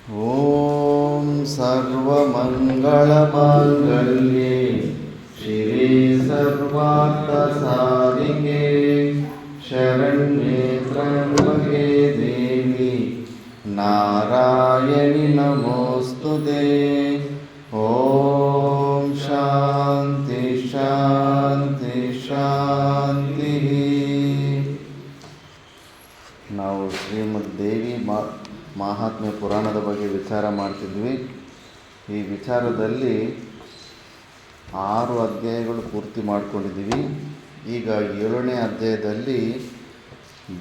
ಓಂ ಸರ್ವಮಂಗಳಮಾಂಗಲ್ಯೆ ಶಿವೆ ಸರ್ವಾರ್ಥ ಸಾಧಿಕೆ ಶರಣ್ಯೇ ತ್ರ್ಯಂಬಕೆ ದೇವಿ ನಾರಾಯಣಿ ನಮೋಸ್ತುತೆ. ಓಂ ಶಾಂತಿ ಶಾಂತಿ ಶಾಂತಿ. ನಾವು ಶ್ರೀಮದ್ ದೇವಿ ಮಹಾತ್ಮೆ ಪುರಾಣದ ಬಗ್ಗೆ ವಿಚಾರ ಮಾಡ್ತಿದ್ವಿ. ಈ ವಿಚಾರದಲ್ಲಿ 6 ಅಧ್ಯಾಯಗಳು ಪೂರ್ತಿ ಮಾಡ್ಕೊಂಡಿದ್ದೀವಿ. ಈಗ 7ನೇ ಅಧ್ಯಾಯದಲ್ಲಿ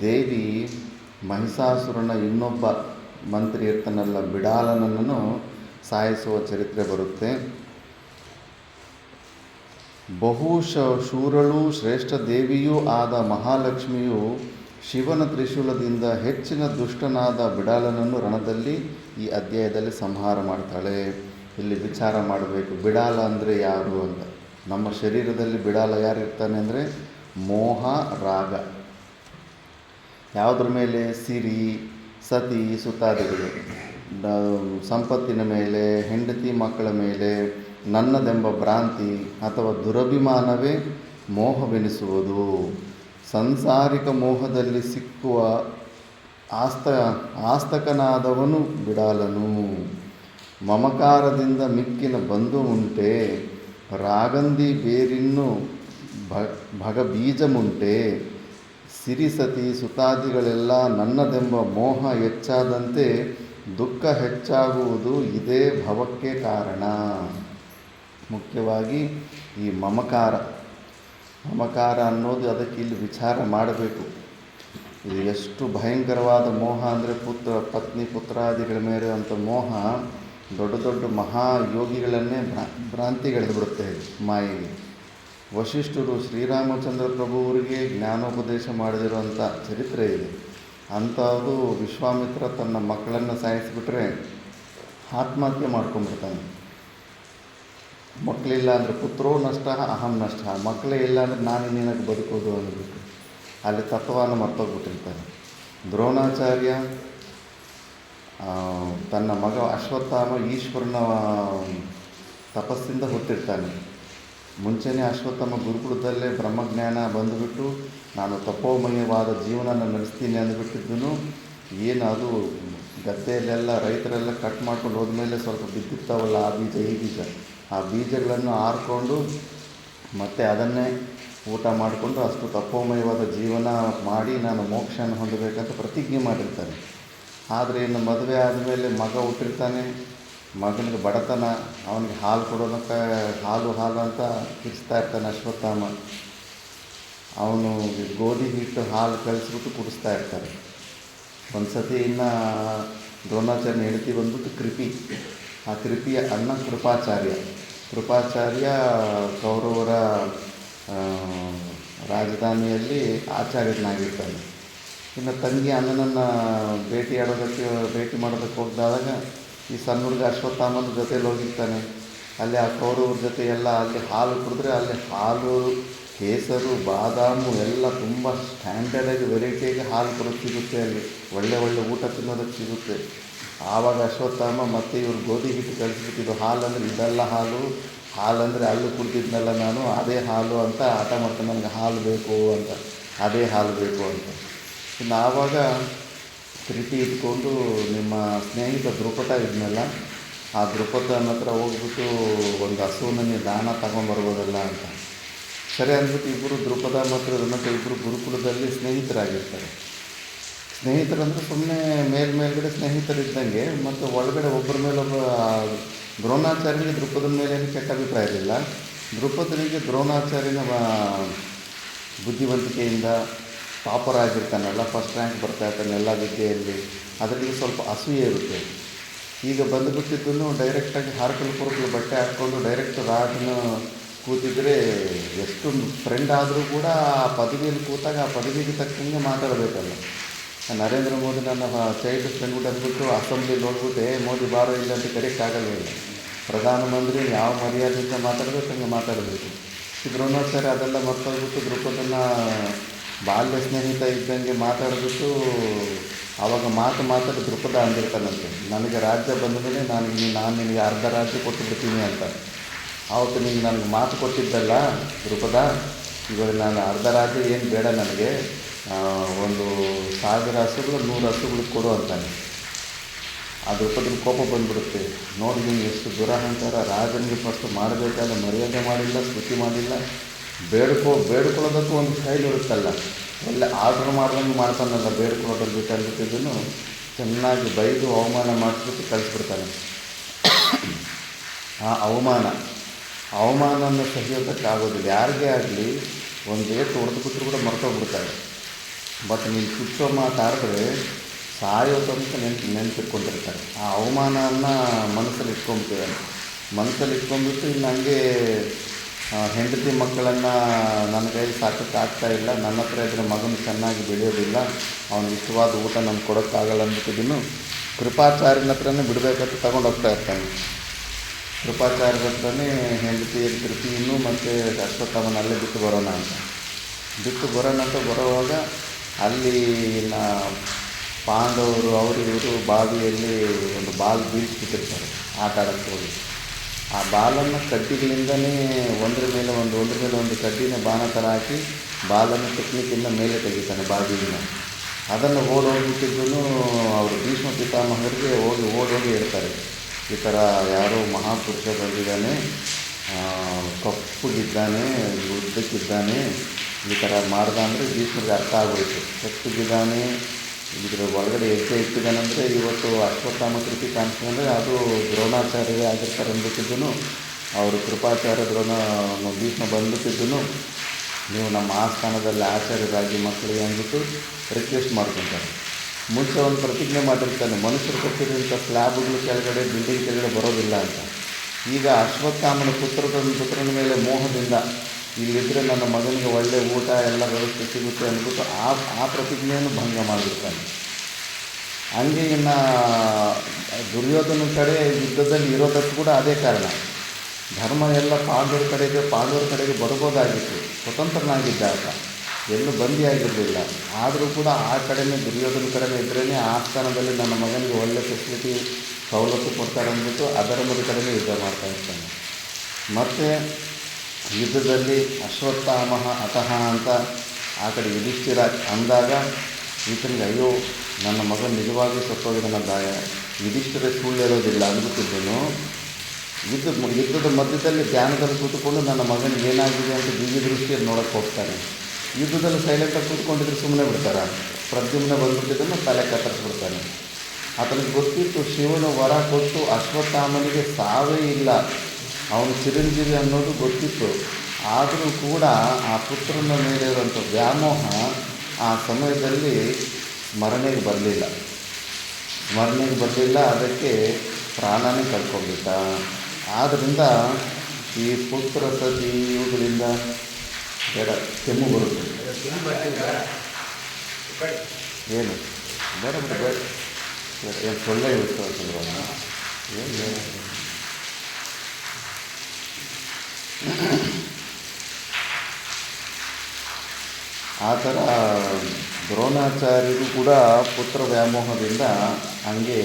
ದೇವಿ ಮಹಿಷಾಸುರನ ಇನ್ನೊಬ್ಬ ಮಂತ್ರಿ ಇರ್ತಾನಲ್ಲ, ಬಿಡಾಲನನ್ನು ಸಾಯಿಸುವ ಚರಿತ್ರೆ ಬರುತ್ತೆ. ಶೂರಳೂ ಶ್ರೇಷ್ಠ ದೇವಿಯೂ ಆದ ಮಹಾಲಕ್ಷ್ಮಿಯು ಶಿವನ ತ್ರಿಶೂಲದಿಂದ ಹೆಚ್ಚಿನ ದುಷ್ಟನಾದ ಬಿಡಾಲನನ್ನು ರಣದಲ್ಲಿ ಈ ಅಧ್ಯಾಯದಲ್ಲಿ ಸಂಹಾರ ಮಾಡ್ತಾಳೆ. ಇಲ್ಲಿ ವಿಚಾರ ಮಾಡಬೇಕು, ಬಿಡಾಲ ಅಂದರೆ ಯಾರು ಅಂತ. ನಮ್ಮ ಶರೀರದಲ್ಲಿ ಬಿಡಾಲ ಯಾರಿರ್ತಾನೆ ಅಂದರೆ ಮೋಹ, ರಾಗ. ಯಾವುದ್ರ ಮೇಲೆ? ಸಿರಿ, ಸತಿ, ಸುತಾದಿಗಳು, ಸಂಪತ್ತಿನ ಮೇಲೆ, ಹೆಂಡತಿ ಮಕ್ಕಳ ಮೇಲೆ, ನನ್ನದೆಂಬ ಭ್ರಾಂತಿ ಅಥವಾ ದುರಭಿಮಾನವೇ ಮೋಹವೆನಿಸುವುದು. ಸಂಸಾರಿಕ ಮೋಹದಲ್ಲಿ ಸಿಕ್ಕುವ ಆಸ್ತಕನಾದವನು ಬಿಡಾಲನು. ಮಮಕಾರದಿಂದ ಮಿಕ್ಕಿನ ಬಂಧು ಉಂಟೆ, ರಾಗಂದಿ ಬೇರಿನ್ನು ಭಗಬೀಜಮುಂಟೆ. ಸಿರಿಸತಿ ಸುತಾದಿಗಳೆಲ್ಲ ನನ್ನದೆಂಬ ಮೋಹ ಹೆಚ್ಚಾದಂತೆ ದುಃಖ ಹೆಚ್ಚಾಗುವುದು ಇದೇ ಭವಕ್ಕೆ ಕಾರಣ. ಮುಖ್ಯವಾಗಿ ಈ ಮಮಕಾರ ಅನ್ನೋದು, ಅದಕ್ಕೆ ಇಲ್ಲಿ ವಿಚಾರ ಮಾಡಬೇಕು. ಇದು ಎಷ್ಟು ಭಯಂಕರವಾದ ಮೋಹ ಅಂದರೆ ಪತ್ನಿ ಪುತ್ರಾದಿಗಳ ಮೇಲೆ ಅಂತ ಮೋಹ ದೊಡ್ಡ ದೊಡ್ಡ ಮಹಾಯೋಗಿಗಳನ್ನೇ ಭ್ರಾಂತಿಗೆಳೆದುಬಿಡುತ್ತೆ ಮಾಯೆಗೆ. ವಶಿಷ್ಠರು ಶ್ರೀರಾಮಚಂದ್ರ ಪ್ರಭುವರಿಗೆ ಜ್ಞಾನೋಪದೇಶ ಮಾಡದಿರುವಂಥ ಚರಿತ್ರೆ ಇದೆ. ಅಂಥದ್ದು ವಿಶ್ವಾಮಿತ್ರ ತನ್ನ ಮಕ್ಕಳನ್ನು ಸಾಯಿಸಿಬಿಟ್ರೆ ಆತ್ಮಹತ್ಯೆ ಮಾಡ್ಕೊಂಡ್ಬಿಡ್ತಾನೆ. ಮಕ್ಕಳಿಲ್ಲ ಅಂದರೆ ಪುತ್ರೋ ನಷ್ಟ ಅಹಂ ನಷ್ಟ, ಮಕ್ಕಳೇ ಇಲ್ಲ ಅಂದರೆ ನಾನು ಇನ್ನೇನಕ್ಕೆ ಬದುಕೋದು ಅಂದ್ಬಿಟ್ಟು ಅಲ್ಲಿ ತತ್ವವನ್ನು ಮರ್ತೋಗ್ಬಿಟ್ಟಿರ್ತಾನೆ. ದ್ರೋಣಾಚಾರ್ಯ ತನ್ನ ಮಗ ಅಶ್ವತ್ಥಾಮ ಈಶ್ವರನ ತಪಸ್ಸಿಂದ ಹುಟ್ಟಿರ್ತಾನೆ. ಮುಂಚೆನೇ ಅಶ್ವತ್ಥಾಮ ಗುರುಕುಲದಲ್ಲೇ ಬ್ರಹ್ಮಜ್ಞಾನ ಬಂದುಬಿಟ್ಟು ನಾನು ತಪೋಮಯವಾದ ಜೀವನ ನಡೆಸ್ತೀನಿ ಅಂದುಬಿಟ್ಟಿದ್ದನು. ಏನು ಅದು ಗದ್ದೆಯಲ್ಲೆಲ್ಲ ರೈತರೆಲ್ಲ ಕಟ್ ಮಾಡ್ಕೊಂಡು ಹೋದ್ಮೇಲೆ ಸ್ವಲ್ಪ ಬಿದ್ದಿರ್ತಾವಲ್ಲ ಆ ಬೀಜ ಈ ಬೀಜ, ಆ ಬೀಜಗಳನ್ನು ಆರಿಕೊಂಡು ಮತ್ತು ಅದನ್ನೇ ಊಟ ಮಾಡಿಕೊಂಡು ಅಷ್ಟು ತಪೋಮಯವಾದ ಜೀವನ ಮಾಡಿ ನಾನು ಮೋಕ್ಷನ ಹೊಂದಬೇಕಂತ ಪ್ರತಿಜ್ಞೆ ಮಾಡಿರ್ತಾನೆ. ಆದರೆ ಇನ್ನು ಮದುವೆ ಆದಮೇಲೆ ಮಗ ಹುಟ್ಟಿರ್ತಾನೆ. ಮಗನಿಗೆ ಬಡತನ, ಅವನಿಗೆ ಹಾಲು ಕೊಡೋದಕ್ಕೆ ಹಾಲು ಅಂತ ಕಿರಿಸ್ತಾ ಇರ್ತಾನೆ ಅಶ್ವತ್ಥಾಮ. ಅವನು ಗೋಧಿ ಹಿಟ್ಟು ಹಾಲು ಕಳಿಸ್ಬಿಟ್ಟು ಕುಡಿಸ್ತಾ ಇರ್ತಾರೆ. ಒಂದು ಸತಿ ಇನ್ನು ದ್ರೋಣಾಚಾರ್ಯನ ಹೆಂಡತಿ ಬಂದ್ಬಿಟ್ಟು ಕೃಪಿ. ಆ ಕೃಪಿಯ ಅಣ್ಣ ಕೃಪಾಚಾರ್ಯ ಕೌರವರ ರಾಜಧಾನಿಯಲ್ಲಿ ಆಚಾರ್ಯನಾಗಿರ್ತಾನೆ. ಇನ್ನು ತಂಗಿ ಅಣ್ಣನನ್ನು ಭೇಟಿ ಮಾಡೋದಕ್ಕೆ ಹೋಗಿದಾಗ ಈ ಸಣ್ಣ ಹುಡುಗ ಅಶ್ವತ್ಥಾಮನ ಜೊತೆಯಲ್ಲಿ ಹೋಗಿರ್ತಾನೆ. ಅಲ್ಲಿ ಆ ಕೌರವ್ರ ಜೊತೆ ಎಲ್ಲ ಅಲ್ಲಿ ಹಾಲು ಕುಡಿದ್ರೆ ಅಲ್ಲಿ ಹಾಲು, ಕೇಸರು, ಬಾದಾಮು ಎಲ್ಲ ತುಂಬ ಸ್ಟ್ಯಾಂಡರ್ಡಾಗಿ ವೆರೈಟಿಯಾಗಿ ಹಾಲು ಕೊಡೋಕ್ಕೆ ಸಿಗುತ್ತೆ. ಅಲ್ಲಿ ಒಳ್ಳೆ ಊಟ ತಿನ್ನೋದಕ್ಕೆ ಸಿಗುತ್ತೆ. ಆವಾಗ ಅಶ್ವತ್ಥಾಮ ಮತ್ತು ಇವ್ರು ಗೋಧಿ ಹಿಟ್ಟು ಕಳಿಸ್ಬಿಟ್ಟಿದ್ದು ಹಾಲು ಅಂದರೆ ಇದೆಲ್ಲ ಹಾಲಂದರೆ ಅಲ್ಲೂ ಕುಡ್ದಿದ್ನಲ್ಲ ನಾನು, ಅದೇ ಹಾಲು ಅಂತ ಆಟ ಮಾಡ್ತಾನೆ. ನನಗೆ ಹಾಲು ಬೇಕು ಅಂತ, ಅದೇ ಹಾಲು ಬೇಕು ಅಂತ. ಇನ್ನು ಆವಾಗ ಪ್ರೀತಿ ಇಟ್ಕೊಂಡು ನಿಮ್ಮ ಸ್ನೇಹಿತ ದ್ರುಪದ ಇದ್ನಲ್ಲ, ಆ ದ್ರುಪದನ ಹತ್ರ ಹೋಗ್ಬಿಟ್ಟು ಒಂದು ಹಸುವನ್ನು ನೀವು ದಾನ ತಗೊಂಬರ್ಬೋದಲ್ಲ ಅಂತ. ಸರಿ ಅಂದ್ಬಿಟ್ಟು ಇಬ್ಬರು ದ್ರುಪದ ಮತ್ತು ಋಣಕ ಇಬ್ಬರು ಗುರುಕುಲದಲ್ಲಿ ಸ್ನೇಹಿತರಾಗಿರ್ತಾರೆ. ಸ್ನೇಹಿತರಂದರೆ ಸುಮ್ಮನೆ ಮೇಲ್ಗಡೆ ಸ್ನೇಹಿತರಿದ್ದಂಗೆ, ಮತ್ತು ಒಳಗಡೆ ಒಬ್ಬರ ಮೇಲೊಬ್ಬ. ದ್ರೋಣಾಚಾರ್ಯನಿಗೆ ದ್ರುಪದನ ಮೇಲೆ ಏನು ಕೆಟ್ಟ ಅಭಿಪ್ರಾಯ ಇರಲಿಲ್ಲ. ದ್ರುಪದನಿಗೆ ದ್ರೋಣಾಚಾರ್ಯನ ಬುದ್ಧಿವಂತಿಕೆಯಿಂದ ಟಾಪರ್ ಆಗಿರ್ತಾನಲ್ಲ, ಫಸ್ಟ್ ರ್ಯಾಂಕ್ ಬರ್ತಾ ಇರ್ತಾನೆ ಎಲ್ಲ ವಿದ್ಯೆಯಲ್ಲಿ, ಅದರಲ್ಲಿ ಸ್ವಲ್ಪ ಅಸೂಯೆ ಇರುತ್ತೆ. ಈಗ ಬಂದುಬಿಟ್ಟಿದ್ದನ್ನು ಡೈರೆಕ್ಟಾಗಿ ಹಾರ್ಕಲು ಬಟ್ಟೆ ಹಾಕ್ಕೊಂಡು ಡೈರೆಕ್ಟ್ ರಾಜನ ಕೂತಿದ್ರೆ ಎಷ್ಟು ಫ್ರೆಂಡ್ ಆದರೂ ಕೂಡ ಆ ಪದವಿಯಲ್ಲಿ ಕೂತಾಗ ಆ ಪದವಿಗೆ ತಕ್ಕಂಗೆ ಮಾತಾಡಬೇಕಲ್ಲ. ನರೇಂದ್ರ ಮೋದಿ ನನ್ನ ಚೈಲ್ಡ್ ಫ್ರೆಂಡ್ ಅಂದ್ಬಿಟ್ಟು ಅಸೆಂಬ್ಲಿಲಿ ಹೋಗ್ಬಿಟ್ಟು ಮೋದಿ ಬಾರೋ ಇಲ್ಲ ಅಂತ ಕರೆಯೋಕ್ಕಾಗಲ್ಲ. ಪ್ರಧಾನಮಂತ್ರಿ ಯಾವ ಮರ್ಯಾದೆಯಿಂದ ಮಾತಾಡಬೇಕು ಹಂಗೆ ಮಾತಾಡಬೇಕು. ದ್ರೋಣಾಚಾರ್ಯ ಅದೆಲ್ಲ ಮರ್ತೋಗ್ಬಿಟ್ಟು ದ್ರುಪದನ ಬಾಲ್ಯ ಸ್ನೇಹಿತ ಇದ್ದಂಗೆ ಮಾತಾಡಿಬಿಟ್ಟು ಆವಾಗ ಮಾತಾಡಿ ದೃಪದ ಅಂದಿರ್ತಾನಂತೆ, ನನಗೆ ರಾಜ್ಯ ಬಂದ ಮೇಲೆ ನಾನು ನಿನಗೆ ಅರ್ಧ ರಾಜ್ಯ ಕೊಟ್ಟು ಬಿಡ್ತೀನಿ ಅಂತ. ಆವತ್ತು ನೀನು ನನಗೆ ಮಾತು ಕೊಟ್ಟಿದ್ದಲ್ಲ ದೃಪದ, ಇವಾಗ ನಾನು ಅರ್ಧ ರಾಜ್ಯ ಏನು ಬೇಡ ನನಗೆ, ಒಂದು 1000 ಹಸುಗಳು 100 ಹಸುಗಳು ಕೊಡು ಅಂತಾನೆ. ಆ ದೃಪದಿನ ಕೋಪ ಬಂದುಬಿಡುತ್ತೆ. ನೋಡಿ ನೀವು ಎಷ್ಟು ದುರಹಂಕಾರ, ರಾಜನಿಗೆ ಫಸ್ಟ್ ಮಾಡಬೇಕಾದ ಮರ್ಯಾದೆ ಮಾಡಿಲ್ಲ, ಸ್ತುತಿ ಮಾಡಿಲ್ಲ, ಬೇಡ್ಕೊಳ್ಳೋದಕ್ಕೂ ಒಂದು ಸ್ಟೈಲ್ ಇರುತ್ತಲ್ಲ, ಒಳ್ಳೆ ಆರ್ಡ್ರ್ ಮಾಡ್ದಂಗೆ ಮಾಡ್ತಾನಲ್ಲ ಬೇಡ್ಕೊಳ್ಳೋದ್ರ ಜೊತೆ ಅಂದ್ಬಿಟ್ಟಿದ್ದನ್ನು ಚೆನ್ನಾಗಿ ಬೈದು ಅವಮಾನ ಮಾಡಿಸ್ಬಿಟ್ಟು ಕಳಿಸ್ಬಿಡ್ತಾನೆ. ಆ ಅವಮಾನವನ್ನು ಸಹಿಯೋದಕ್ಕಾಗೋದಿಲ್ಲ. ಯಾರಿಗೇ ಆಗಲಿ ಒಂದು ಏಟು ಹೊಡೆದ್ಬಿಟ್ರು ಕೂಡ ಮರ್ತೋಗ್ಬಿಡ್ತಾರೆ. ಬಟ್ ನೀನು ಚುಚ್ಚೋ ಮಾತಾಡಿದ್ರೆ ಸಾಯೋ ತನಕ ನೆನಪಿಟ್ಕೊಂಡಿರ್ತಾರೆ. ಆ ಅವಮಾನವನ್ನು ಮನಸ್ಸಲ್ಲಿ ಇಟ್ಕೊಂಡ್ಬಿಟ್ಟು ಇನ್ನು ಹಂಗೆ ಹೆಂಡತಿ ಮಕ್ಕಳನ್ನು ನನ್ನ ಕೈಯಲ್ಲಿ ಸಾಕೋಕ್ಕಾಗ್ತಾಯಿಲ್ಲ, ನನ್ನ ಹತ್ರ ಇದ್ದರೆ ಮಗನು ಚೆನ್ನಾಗಿ ಬೆಳೆಯೋದಿಲ್ಲ, ಅವನಿಗೆ ಇಷ್ಟವಾದ ಊಟ ನಮ್ಗೆ ಕೊಡೋಕ್ಕಾಗಲ್ಲ ಅಂದ್ಬಿಟ್ಟಿದ್ದನ್ನು ಕೃಪಾಚಾರ್ಯನ ಹತ್ರನೇ ಬಿಡಬೇಕಂತ ತಗೊಂಡೋಗ್ತಾ ಇರ್ತಾನೆ. ಕೃಪಾಚಾರ್ಯರ ಹತ್ರನೇ ಹೆಂಡತಿ ಕೃತಿಯನ್ನು ಮತ್ತು ಅಶ್ವತ್ಥಾಮನ ಅಲ್ಲೇ ಬಿಟ್ಟು ಬರೋಣ ಅಂತ ಬರೋವಾಗ ಅಲ್ಲಿ ಪಾಂಡವರು ಅವರು ಇವರು ಬಾವಿಯಲ್ಲಿ ಒಂದು ಬಾಲ್ ಬೀಳ್ಸ್ಬಿಟ್ಟಿರ್ತಾರೆ ಆಟ ಆಡೋಕ್ಕೆ ಹೋಗಿ. ಆ ಬಾಲನ್ನು ಕಡ್ಡಿಗಳಿಂದನೇ ಒಂದ್ರ ಮೇಲೆ ಒಂದು ಕಡ್ಡಿನ ಬಾಣ ಥರ ಹಾಕಿ ಬಾಲನ್ನು ಟೆಕ್ನಿಕ್ಕಿಂದ ಮೇಲೆ ತೆಗಿತಾನೆ ಬಾವಿಯಿಂದ. ಅದನ್ನು ಓಡೋಗ್ಬಿಟ್ಟಿದ್ದೂ ಅವರು ಭೀಷ್ಮ ಪಿತಾಮಹರಿಗೆ ಓಡೋಗಿ ಹೇಳ್ತಾರೆ, ಈ ಥರ ಯಾರೋ ಮಹಾಪುರುಷ ಬಂದಿದ್ದಾನೆ, ಕಪ್ಪಗಿದ್ದಾನೆ, ಉದ್ದಕ್ಕಿದ್ದಾನೆ, ಈ ಥರ ಮಾಡ್ದ ಅಂದರೆ ಭೀಷ್ಮರಿಗೆ ಅರ್ಥ ಆಗೋಯಿತು. ಕಪ್ಪಗಿದ್ದಾನೆ, ಇದರ ಒಳಗಡೆ ಹೆಜ್ಜೆ ಇಟ್ಟಿದ್ದಾನಂದರೆ ಇವತ್ತು ಅಶ್ವತ್ಥಾಮ ಕೃತಿ ಕಾಣಿಸ್ಕೊಂಡ್ರೆ ಅದು ದ್ರೋಣಾಚಾರ್ಯವೇ ಆಗಿರ್ತಾರೆ ಅಂದ್ಬಿಟ್ಟಿದ್ದನು. ಅವರು ಕೃಪಾಚಾರ್ಯ ಭೀಷ್ಮ ಬಂದ್ಬಿಟ್ಟಿದ್ದನು, ನೀವು ನಮ್ಮ ಆಸ್ಥಾನದಲ್ಲಿ ಆಚಾರ್ಯರಾಗಿ ಮಕ್ಕಳಿಗೆ ಅಂದ್ಬಿಟ್ಟು ರಿಕ್ವೆಸ್ಟ್ ಮಾಡ್ಕೊತಾರೆ. ಮುಂಚೆ ಒಂದು ಪ್ರತಿಜ್ಞೆ ಮಾಡಿರ್ತಾನೆ, ಮನುಷ್ಯರು ಕಟ್ಟಿರೋಂಥ ಸ್ಲ್ಯಾಬ್ಗಳು ಕೆಳಗಡೆ ಬಿಲ್ಡಿಂಗ್ ಕೆಳಗಡೆ ಬರೋದಿಲ್ಲ ಅಂತ. ಈಗ ಅಶ್ವತ್ಥಾಮನ ಪುತ್ರನ ಮೇಲೆ ಮೋಹದಿಂದ ಇಲ್ಲಿದ್ದರೆ ನನ್ನ ಮಗನಿಗೆ ಒಳ್ಳೆಯ ಊಟ ಎಲ್ಲ ವ್ಯವಸ್ಥೆ ಸಿಗುತ್ತೆ ಅಂದ್ಬಿಟ್ಟು ಆ ಪ್ರತಿಜ್ಞೆಯನ್ನು ಭಂಗ ಮಾಡಿರ್ತಾನೆ. ಹಂಗೆ ಇನ್ನು ದುರ್ಯೋಧನ ಕಡೆ ಯುದ್ಧದಲ್ಲಿ ಇರೋದಕ್ಕೆ ಕೂಡ ಅದೇ ಕಾರಣ. ಧರ್ಮ ಎಲ್ಲ ಪಾಂಡವರ ಕಡೆಗೆ ಬರ್ಬೋದಾಗಿತ್ತು, ಸ್ವತಂತ್ರನಾಗಿದ್ದ ಆತ, ಎಲ್ಲೂ ಬಂದಿಯಾಗಿರಲಿಲ್ಲ. ಆದರೂ ಕೂಡ ಆ ಕಡೆಯೇ ದುರ್ಯೋಧನ ಕಡೆಯೇ ಇದ್ರೇ ಆ ಸ್ಥಾನದಲ್ಲಿ ನನ್ನ ಮಗನಿಗೆ ಒಳ್ಳೆಯ ಫೆಸಿಲಿಟಿ ಸವಲತ್ತು ಕೊಡ್ತಾರೆ ಅಂದ್ಬಿಟ್ಟು ಅಧರ್ಮದ ಕಡೆಯೇ ಯುದ್ಧ ಮಾಡ್ತಾ ಇರ್ತಾನೆ. ಮತ್ತು ಯುದ್ಧದಲ್ಲಿ ಅಶ್ವತ್ಥಾಮ ಅತಃ ಅಂತ ಆ ಕಡೆ ಯುಧಿಷ್ಠಿರ ಅಂದಾಗ ಈತನಿಗೆ ಅಯ್ಯೋ ನನ್ನ ಮಗ ನಿಜವಾಗಿ ಸತ್ತೋಗಿದ್ದಾನ, ಯುಧಿಷ್ಠಿರ ಸುಳ್ಳು ಹೇಳೋದಿಲ್ಲ ಅಂದ್ಬಿಟ್ಟಿದ್ದನು. ಯುದ್ಧದ ಮಧ್ಯದಲ್ಲಿ ಧ್ಯಾನದಲ್ಲಿ ಕೂತ್ಕೊಂಡು ನನ್ನ ಮಗನಿಗೆ ಏನಾಗಿದೆ ಅಂತ ದಿವ್ಯ ದೃಷ್ಟಿಯಲ್ಲಿ ನೋಡೋಕ್ಕೆ ಹೋಗ್ತಾನೆ. ಯುದ್ಧದಲ್ಲಿ ಸೈಲೆಂಟಾಗಿ ಕೂತ್ಕೊಂಡಿದ್ರೆ ಸುಮ್ಮನೆ ಬಿಡ್ತಾರೆ. ಪ್ರದ್ಯುಮ್ನ ಬಂದ್ಬಿಟ್ಟಿದ್ದನ್ನು ತಲೆ ಕತ್ತರಿಸ್ಬಿಡ್ತಾನೆ. ಆತನಿಗೆ ಗೊತ್ತಿತ್ತು ಶಿವನು ವರ ಕೊಟ್ಟು ಅಶ್ವತ್ಥಾಮನಿಗೆ ಸಾವೇ ಇಲ್ಲ, ಅವನು ಚಿರಂಜೀವಿ ಅನ್ನೋದು ಗೊತ್ತಿತ್ತು. ಆದರೂ ಕೂಡ ಆ ಪುತ್ರನ ಮೇಲೆ ಇರುವಂಥ ವ್ಯಾಮೋಹ ಆ ಸಮಯದಲ್ಲಿ ಸ್ಮರಣೆಗೆ ಬರಲಿಲ್ಲ. ಅದಕ್ಕೆ ಪ್ರಾಣನೇ ಕಳ್ಕೊಂಡ್ಬಿಟ್ಟ. ಆದ್ದರಿಂದ ಈ ಪುತ್ರ ಸತಿ ಇವುಗಳಿಂದ ಕೆಮ್ಮು ಬರುತ್ತೆ. ಏನು ಬೇಡ ಏನು ಸೊಳ್ಳೆ ಇರುತ್ತೆ ಸಲುವಾಗ ಏನು ಆ ಥರ ದ್ರೋಣಾಚಾರ್ಯರು ಕೂಡ ಪುತ್ರ ವ್ಯಾಮೋಹದಿಂದ ಹಂಗೆ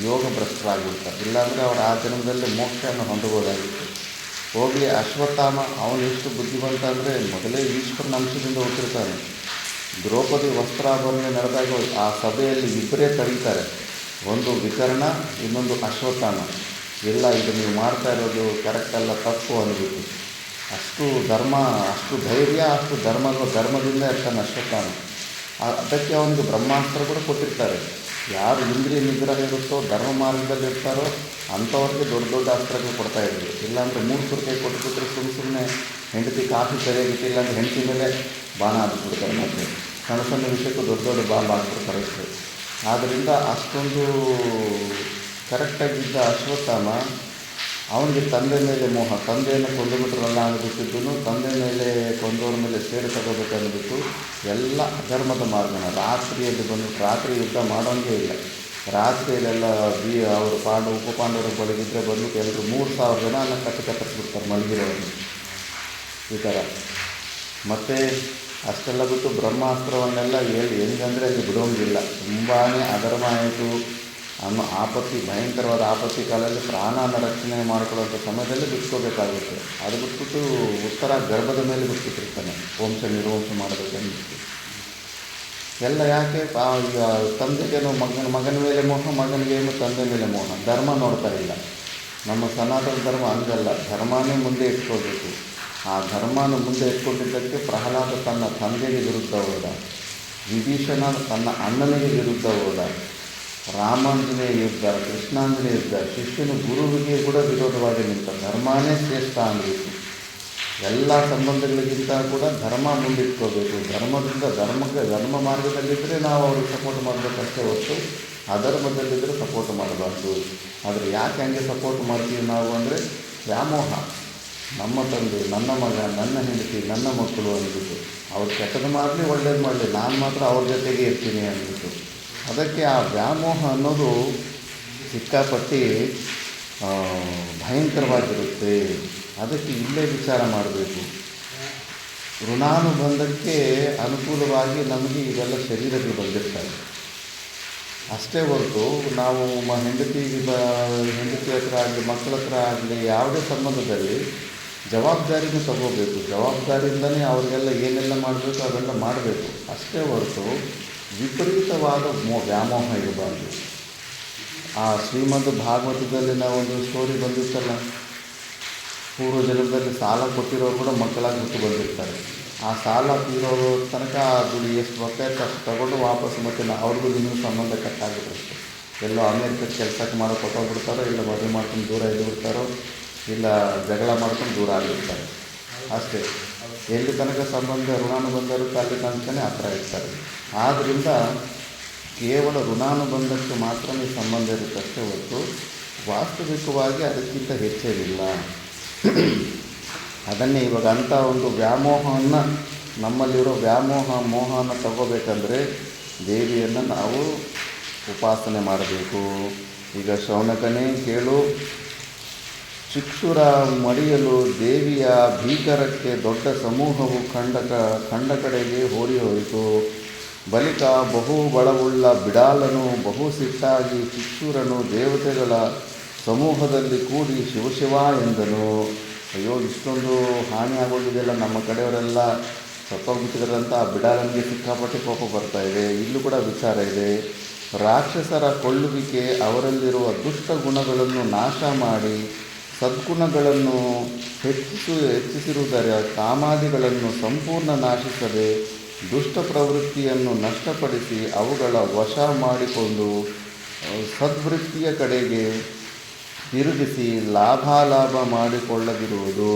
ಯೋಗ ಭ್ರಷ್ಟರಾಗಿರ್ತಾರೆ. ಇಲ್ಲಾಂದರೆ ಅವರು ಆ ಜನ್ಮದಲ್ಲಿ ಮೋಕ್ಷವನ್ನು ಹೊಂದಬಹುದಾಗಿತ್ತು. ಹೋಗಲಿ ಅಶ್ವತ್ಥಾಮ ಅವನು ಎಷ್ಟು ಬುದ್ಧಿವಂತ ಅಂದರೆ ಮೊದಲೇ ಈಶ್ವರನ ಅಂಶದಿಂದ ಹುಟ್ಟಿರ್ತಾನೆ. ದ್ರೌಪದಿ ವಸ್ತ್ರಾಭರಣೆ ನಡೆದಾಗ ಆ ಸಭೆಯಲ್ಲಿ ಇಬ್ಬರೇ ತಡೀತಾರೆ, ಒಂದು ವಿಕರ್ಣ, ಇನ್ನೊಂದು ಅಶ್ವತ್ಥಾಮ. ಇಲ್ಲ, ಇದು ನೀವು ಮಾಡ್ತಾ ಇರೋದು ಕರೆಕ್ಟ್ ಅಲ್ಲ, ತಪ್ಪು ಅಂದ್ಬಿಟ್ಟು ಅಷ್ಟು ಧೈರ್ಯ, ಅಷ್ಟು ಧರ್ಮದಿಂದ ಇರ್ತಾನೆ ಅಶ್ವತ್ಥಾಮ. ಅದಕ್ಕೆ ಅವನಿಗೆ ಬ್ರಹ್ಮಾಸ್ತ್ರ ಕೂಡ ಕೊಟ್ಟಿರ್ತಾರೆ. ಯಾರು ಇಂದ್ರಿಯ ನಿಗ್ರಹ ಇರುತ್ತೋ, ಧರ್ಮ ಮಾರ್ಗದಲ್ಲಿ ಇರ್ತಾರೋ ಅಂಥವ್ರಿಗೆ ದೊಡ್ಡ ಅಸ್ತ್ರಗಳು ಕೊಡ್ತಾಯಿದ್ರು. ಇಲ್ಲಾಂದರೆ ಮೂರ್ಖರ ಕೈ ಕೊಟ್ಬಿಟ್ರೆ ಸುಮ್ಮನೆ ಹೆಂಡತಿ ಕಾಫಿ ಸರಿಯಾಗಿಟ್ಟಿಲ್ಲ ಅಂದರೆ ಹೆಂಡತಿ ಮೇಲೆ ಬಾಣ ಹಾಕ್ಬಿಡ್ತಾರೆ. ಮತ್ತು ಸಣ್ಣ ವಿಷಯಕ್ಕೂ ದೊಡ್ಡ ಬಾಂಬ್ ಹಾಕ್ಬಿಡ್ತಾರೆ ಅಷ್ಟೇ. ಆದ್ದರಿಂದ ಅಷ್ಟೊಂದು ಕರೆಕ್ಟಾಗಿದ್ದ ಅಶ್ವತ್ಥಾಮ ಅವನಿಗೆ ತಂದೆ ಮೇಲೆ ಮೋಹ, ತಂದೆಯನ್ನು ಕೊಂದುಬಿಟ್ರಲ್ಲ ಅಂದ್ಬಿಟ್ಟಿದ್ದನು. ತಂದೆ ಮೇಲೆ ಕೊಂದವ್ರ ಮೇಲೆ ಸೇಡು ತಗೋಬೇಕಂದ್ಬಿಟ್ಟು ಎಲ್ಲ ಅಧರ್ಮದ ಮಾರ್ಗನ ರಾತ್ರಿಯಲ್ಲಿ ಬಂದುಬಿಟ್ಟು ರಾತ್ರಿ ಯುದ್ಧ ಮಾಡೋಂಗೇ ಇಲ್ಲ. ರಾತ್ರಿಯಲ್ಲೆಲ್ಲ ಅವರು ಉಪಪಾಂಡವರು ಬಲಗಿದ್ರೆ ಬಂದ್ಬಿಟ್ಟು ಎಲ್ಲರೂ 3000 ಜನ ಕತ್ತರಿಸ್ಬಿಡ್ತಾರೆ ಮಲಗಿರೋರು ಈ ಥರ. ಮತ್ತು ಅಷ್ಟೆಲ್ಲ ಬಿಟ್ಟು ಬ್ರಹ್ಮಾಸ್ತ್ರವನ್ನೆಲ್ಲ ಹೇಳಿ ಹೆಂಗಂದರೆ ಅಲ್ಲಿ ಬಿಡೋಂಗಿಲ್ಲ. ತುಂಬಾ ಅಧರ್ಮ ಆಯಿತು ಅನ್ನೋ ಆಪತ್ತಿ, ಭಯಂಕರವಾದ ಆಪತ್ತಿ ಕಾಲದಲ್ಲಿ ಪ್ರಾಣನ ರಕ್ಷಣೆ ಮಾಡ್ಕೊಳ್ಳೋಂಥ ಸಮಯದಲ್ಲಿ ಬಿಟ್ಕೋಬೇಕಾಗುತ್ತೆ. ಅದು ಬಿಟ್ಬಿಟ್ಟು ಉತ್ತರ ಗರ್ಭದ ಮೇಲೆ ಬಿಟ್ಬಿಟ್ಟಿರ್ತಾನೆ, ವಂಶ ನಿರ್ವಂಶ ಮಾಡಬೇಕಂದ್ಬಿಟ್ಟು. ಎಲ್ಲ ಯಾಕೆ ಈಗ ತಂದೆಗೇನು ಮಗನ ಮೇಲೆ ಮೋಹ, ಮಗನಿಗೇನು ತಂದೆ ಮೇಲೆ ಮೋಹ. ಧರ್ಮ ನೋಡ್ತಾ ಇಲ್ಲ. ನಮ್ಮ ಸನಾತನ ಧರ್ಮ ಹಂಗಲ್ಲ, ಧರ್ಮನೇ ಮುಂದೆ ಇಟ್ಕೋಬೇಕು. ಆ ಧರ್ಮನ ಮುಂದೆ ಇಟ್ಕೊಂಡಿದ್ದಕ್ಕೆ ಪ್ರಹ್ಲಾದ ತನ್ನ ತಂದೆಗೆ ವಿರುದ್ಧ ಹೋದ, ವಿಭೀಷಣ ತನ್ನ ಅಣ್ಣನಿಗೆ ವಿರುದ್ಧ ಹೋದ, ರಾಮಾಂಜನೇಯ ಯುದ್ಧ, ಕೃಷ್ಣಾಂಜನೇಯ ಯುದ್ಧ, ಶಿಷ್ಯನು ಗುರುವಿಗೆ ಕೂಡ ವಿರೋಧವಾಗಿ ನಿಂತ. ಧರ್ಮನೇ ಶ್ರೇಷ್ಠ ಅನ್ನಬೇಕು. ಎಲ್ಲ ಸಂಬಂಧಗಳಿಗಿಂತ ಕೂಡ ಧರ್ಮ ಮುಂದಿಟ್ಕೋಬೇಕು. ಧರ್ಮ ಮಾರ್ಗದಲ್ಲಿದ್ದರೆ ನಾವು ಅವ್ರಿಗೆ ಸಪೋರ್ಟ್ ಮಾಡಬೇಕಷ್ಟೇ ಹೊರತು ಅಧರ್ಮದಲ್ಲಿದ್ದರೆ ಸಪೋರ್ಟ್ ಮಾಡಬಾರ್ದು. ಆದರೆ ಯಾಕೆ ಹಂಗೆ ಸಪೋರ್ಟ್ ಮಾಡ್ತೀವಿ ನಾವು ಅಂದರೆ ವ್ಯಾಮೋಹ. ನಮ್ಮ ತಂದೆ, ನನ್ನ ಮಗ, ನನ್ನ ಹೆಂಡತಿ, ನನ್ನ ಮಕ್ಕಳು ಅಂದ್ಬಿಟ್ಟು ಅವ್ರು ಕೆಟ್ಟದ್ದು ಮಾಡಲಿ ಒಳ್ಳೇದು ಮಾಡಲಿ, ನಾನು ಮಾತ್ರ ಅವ್ರ ಜೊತೆಗೆ ಇರ್ತೀನಿ ಅಂದ್ಬಿಟ್ಟು. ಅದಕ್ಕೆ ಆ ವ್ಯಾಮೋಹ ಅನ್ನೋದು ಸಿಕ್ಕಾಪಟ್ಟಿ ಭಯಂಕರವಾಗಿರುತ್ತೆ. ಅದಕ್ಕೆ ಇಲ್ಲೇ ವಿಚಾರ ಮಾಡಬೇಕು. ಋಣಾನುಬಂಧಕ್ಕೆ ಅನುಕೂಲವಾಗಿ ನಮಗೆ ಇವೆಲ್ಲ ಶರೀರಗಳು ಬಂದಿರ್ತಾರೆ ಅಷ್ಟೇ ಹೊರತು ನಾವು ಹೆಂಡತಿ ಹತ್ರ ಆಗಲಿ, ಮಕ್ಕಳ ಹತ್ರ ಆಗಲಿ, ಯಾವುದೇ ಸಂಬಂಧದಲ್ಲಿ ಜವಾಬ್ದಾರಿನೂ ತಗೋಬೇಕು. ಜವಾಬ್ದಾರಿಯಿಂದನೇ ಅವ್ರಿಗೆಲ್ಲ ಏನೆಲ್ಲ ಮಾಡಬೇಕು ಅವೆಲ್ಲ ಮಾಡಬೇಕು ಅಷ್ಟೇ ಹೊರತು ವಿಪರೀತವಾದ ವ್ಯಾಮೋಹ ಇರಬಾರ್ದು. ಆ ಶ್ರೀಮದ್ ಭಾಗವತದಲ್ಲಿ ನಾವೊಂದು ಸ್ಟೋರಿ ಬಂದಿತ್ತಲ್ಲ, ಪೂರ್ವ ಜನ್ಮದಲ್ಲಿ ಸಾಲ ಕೊಟ್ಟಿರೋರು ಕೂಡ ಮಕ್ಕಳಾಗಿ ಹುಟ್ಟು ಬಂದಿರ್ತಾರೆ. ಆ ಸಾಲ ತೀರೋ ತನಕ ದುಡ್ಡು ಎಷ್ಟು ಬರ್ತಾಯಿತ್ತು ಅಷ್ಟು ತಗೊಂಡು ವಾಪಸ್ ಮತ್ತೆ ಅವ್ರಿಗೂ ಇನ್ನೂ ಸಂಬಂಧ ಕಟ್ಟಾಗಿರುತ್ತೆ. ಎಲ್ಲೋ ಅಮೇರಿಕಕ್ಕೆ ಕೆಲಸಕ್ಕೆ ಮಾಡೋ ಕೊಟ್ಟೋಗ್ಬಿಡ್ತಾರೋ, ಇಲ್ಲ ಮದುವೆ ಮಾಡ್ಕೊಂಡು ದೂರ ಇದ್ಬಿಡ್ತಾರೋ, ಇಲ್ಲ ಜಗಳ ಮಾಡ್ಕೊಂಡು ದೂರ ಆಗಿರ್ತಾರೆ ಅಷ್ಟೇ. ಎಲ್ಲಿ ತನಕ ಸಂಬಂಧ ಋಣಾನುಬಂಧರು ಅಲ್ಲಿ ತನಕನೇ ಹತ್ರ ಇರ್ತಾರೆ. ಆದ್ದರಿಂದ ಕೇವಲ ಋಣಾನುಬಂಧಕ್ಕೆ ಮಾತ್ರ ಸಂಬಂಧ ಇರುತ್ತೆ ಅಷ್ಟೇ ಹೊರತು ವಾಸ್ತವಿಕವಾಗಿ ಅದಕ್ಕಿಂತ ಹೆಚ್ಚೇನಿಲ್ಲ. ಅದನ್ನೇ ಇವಾಗ ಅಂಥ ಒಂದು ವ್ಯಾಮೋಹವನ್ನು, ನಮ್ಮಲ್ಲಿರೋ ಮೋಹನ ತಗೋಬೇಕಂದ್ರೆ ದೇವಿಯನ್ನು ನಾವು ಉಪಾಸನೆ ಮಾಡಬೇಕು. ಈಗ ಶೌನಕನೇ ಕೇಳು, ಚಿಕ್ಷುರ ಮಡಿಯಲು ದೇವಿಯ ಭೀಕರಕ್ಕೆ ದೊಡ್ಡ ಸಮೂಹವು ಖಂಡ ಕಡೆಗೆ ಓಡಿ ಹೋಯಿತು. ಬಳಿಕ ಬಹು ಬಲವುಳ್ಳ ಬಿಡಾಲನು ಬಹು ಸಿಟ್ಟಾಗಿ ಚಿಕ್ಷುರನು ದೇವತೆಗಳ ಸಮೂಹದಲ್ಲಿ ಕೂಡಿ ಶಿವ ಎಂದನು. ಅಯ್ಯೋ, ಇಷ್ಟೊಂದು ಹಾನಿ ಆಗೋಗಿದೆಯಲ್ಲ, ನಮ್ಮ ಕಡೆಯವರೆಲ್ಲ ಸತ್ತೋಗ್ಬಿಟ್ಟಿದ್ರಂತ ಆ ಬಿಡಾಲನಿಗೆ ಸಿಕ್ಕಾಪಟ್ಟೆ ಕೋಪ ಬರ್ತಾ ಇದೆ. ಇಲ್ಲೂ ಕೂಡ ವಿಚಾರ ಇದೆ. ರಾಕ್ಷಸರ ಕೊಳ್ಳುವಿಕೆ ಅವರಲ್ಲಿರುವ ದುಷ್ಟ ಗುಣಗಳನ್ನು ನಾಶ ಮಾಡಿ ಸದ್ಗುಣಗಳನ್ನು ಹೆಚ್ಚಿಸಿರುವುದರ ಕಾಮಾದಿಗಳನ್ನು ಸಂಪೂರ್ಣ ನಾಶಿಸದೆ ದುಷ್ಟ ಪ್ರವೃತ್ತಿಯನ್ನು ನಷ್ಟಪಡಿಸಿ ಅವುಗಳ ವಶ ಮಾಡಿಕೊಂಡು ಸದ್ವೃತ್ತಿಯ ಕಡೆಗೆ ತಿರುಗಿಸಿ ಲಾಭಾಲಾಭ ಮಾಡಿಕೊಳ್ಳದಿರುವುದು.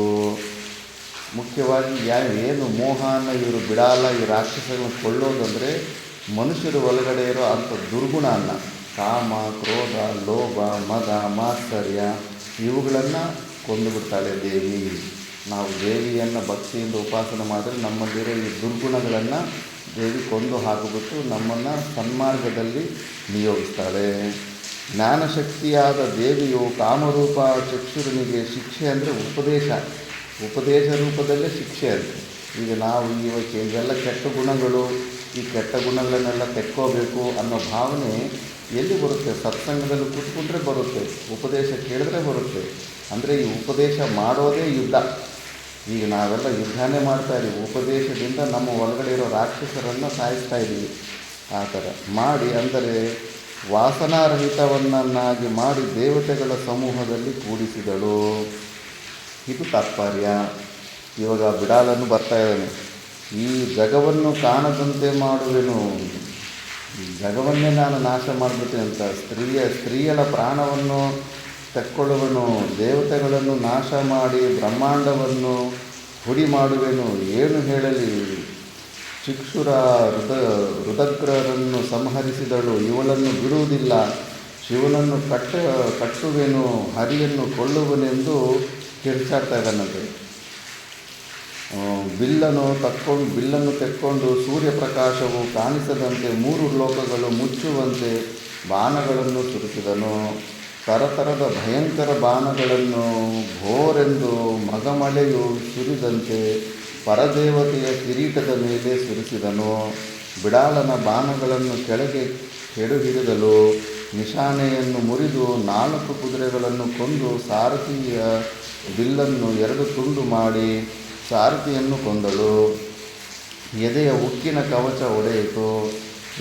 ಮುಖ್ಯವಾಗಿ ಏನು ಮೋಹನ ಇವರು ಬಿಡಾಲ, ಈ ರಾಕ್ಷಸಗಳನ್ನು ಕೊಳ್ಳೋದಂದರೆ ಮನುಷ್ಯರ ಒಳಗಡೆ ಇರೋ ಅಂಥ ದುರ್ಗುಣನ, ಕಾಮ, ಕ್ರೋಧ, ಲೋಭ, ಮದ, ಮಾತ್ಸರ್ಯ ಇವುಗಳನ್ನು ಕೊಂದುಬಿಡ್ತಾಳೆ ದೇವಿ. ನಾವು ದೇವಿಯನ್ನು ಭಕ್ತಿಯಿಂದ ಉಪಾಸನೆ ಮಾಡಿದ್ರೆ ನಮ್ಮಲ್ಲಿರೋ ಈ ದುರ್ಗುಣಗಳನ್ನು ದೇವಿ ಕೊಂದು ಹಾಕಿಬಿಟ್ಟು ನಮ್ಮನ್ನು ಸನ್ಮಾರ್ಗದಲ್ಲಿ ನಿಯೋಗಿಸ್ತಾಳೆ. ಜ್ಞಾನಶಕ್ತಿಯಾದ ದೇವಿಯು ಕಾಮರೂಪ ಚಕ್ಷುರನಿಗೆ ಶಿಕ್ಷೆ ಅಂದರೆ ಉಪದೇಶ ರೂಪದಲ್ಲೇ ಶಿಕ್ಷೆ ಅಂತ. ಈಗ ನಾವು ಇವೆಲ್ಲ ಕೆಟ್ಟ ಗುಣಗಳು, ಈ ಕೆಟ್ಟ ಗುಣಗಳನ್ನೆಲ್ಲ ತೆಕ್ಕೋಬೇಕು ಅನ್ನೋ ಭಾವನೆ ಎಲ್ಲಿ ಬರುತ್ತೆ? ಸತ್ಸಂಗದಲ್ಲಿ ಕೂತ್ಕೊಂಡ್ರೆ ಬರುತ್ತೆ, ಉಪದೇಶ ಕೇಳಿದ್ರೆ ಬರುತ್ತೆ. ಅಂದರೆ ಈ ಉಪದೇಶ ಮಾಡೋದೇ ಯುದ್ಧ. ಈಗ ನಾವೆಲ್ಲ ಯುದ್ಧನೇ ಮಾಡ್ತಾಯಿದ್ದೀವಿ. ಉಪದೇಶದಿಂದ ನಮ್ಮ ಒಳಗಡೆ ಇರೋ ರಾಕ್ಷಸರನ್ನು ಸಾಯಿಸ್ತಾ ಇದ್ದೀವಿ. ಆ ಥರ ಮಾಡಿ, ಅಂದರೆ ವಾಸನಾರಹಿತವನ್ನಾಗಿ ಮಾಡಿ ದೇವತೆಗಳ ಸಮೂಹದಲ್ಲಿ ಕೂಡಿಸಿದಳು. ಇದು ತಾತ್ಪರ್ಯ. ಇವಾಗ ಬಿಡಾಲನ್ನು ಬರ್ತಾ ಇದ್ದಾನೆ, ಈ ಜಗವನ್ನು ಕಾಣದಂತೆ ಮಾಡುವೆನು, ಜಗವನ್ನೇ ನಾನು ನಾಶ ಮಾಡಿಬಿಟ್ಟೆ ಅಂತ. ಸ್ತ್ರೀಯಳ ಪ್ರಾಣವನ್ನು ತೆಕ್ಕೊಳ್ಳುವನು, ದೇವತೆಗಳನ್ನು ನಾಶ ಮಾಡಿ ಬ್ರಹ್ಮಾಂಡವನ್ನು ಹುಡಿ ಮಾಡುವೆನು. ಏನು ಹೇಳಲಿ? ಚಿಕ್ಷುರ ರುದಗ್ರರನ್ನು ಸಂಹರಿಸಿದಳು, ಇವಳನ್ನು ಬಿಡುವುದಿಲ್ಲ. ಶಿವನನ್ನು ಕಟ್ಟುವೆನು, ಹರಿಯನ್ನು ಕೊಳ್ಳುವನೆಂದು ಕಿರ್ಚಾಡ್ತಾ ಇದ್ದಾನಂತೆ. ಬಿಲ್ಲನ್ನು ತೆಕ್ಕೊಂಡು ಸೂರ್ಯಪ್ರಕಾಶವು ಕಾಣಿಸದಂತೆ 3 ಲೋಕಗಳು ಮುಚ್ಚುವಂತೆ ಬಾಣಗಳನ್ನು ಸುರಿಸಿದನು. ತರತರದ ಭಯಂಕರ ಬಾಣಗಳನ್ನು ಘೋರೆಂದು ಮಗಮಳೆಯು ಸುರಿದಂತೆ ಪರದೇವತೆಯ ಕಿರೀಟದ ಮೇಲೆ ಸುರಿಸಿದನು. ಬಿಡಾಲನ ಬಾಣಗಳನ್ನು ಕೆಳಗೆ ಕೆಡುಹಿಡಿದಲು ನಿಶಾನೆಯನ್ನು ಮುರಿದು 4 ಕುದುರೆಗಳನ್ನು ಕೊಂದು ಸಾರಥಿಯ ಬಿಲ್ಲನ್ನು 2 ತುಂಡು ಮಾಡಿ ಸಾರಥಿಯನ್ನು ಕೊಂದಳು. ಎದೆಯ ಉಕ್ಕಿನ ಕವಚ ಒಡೆಯಿತು.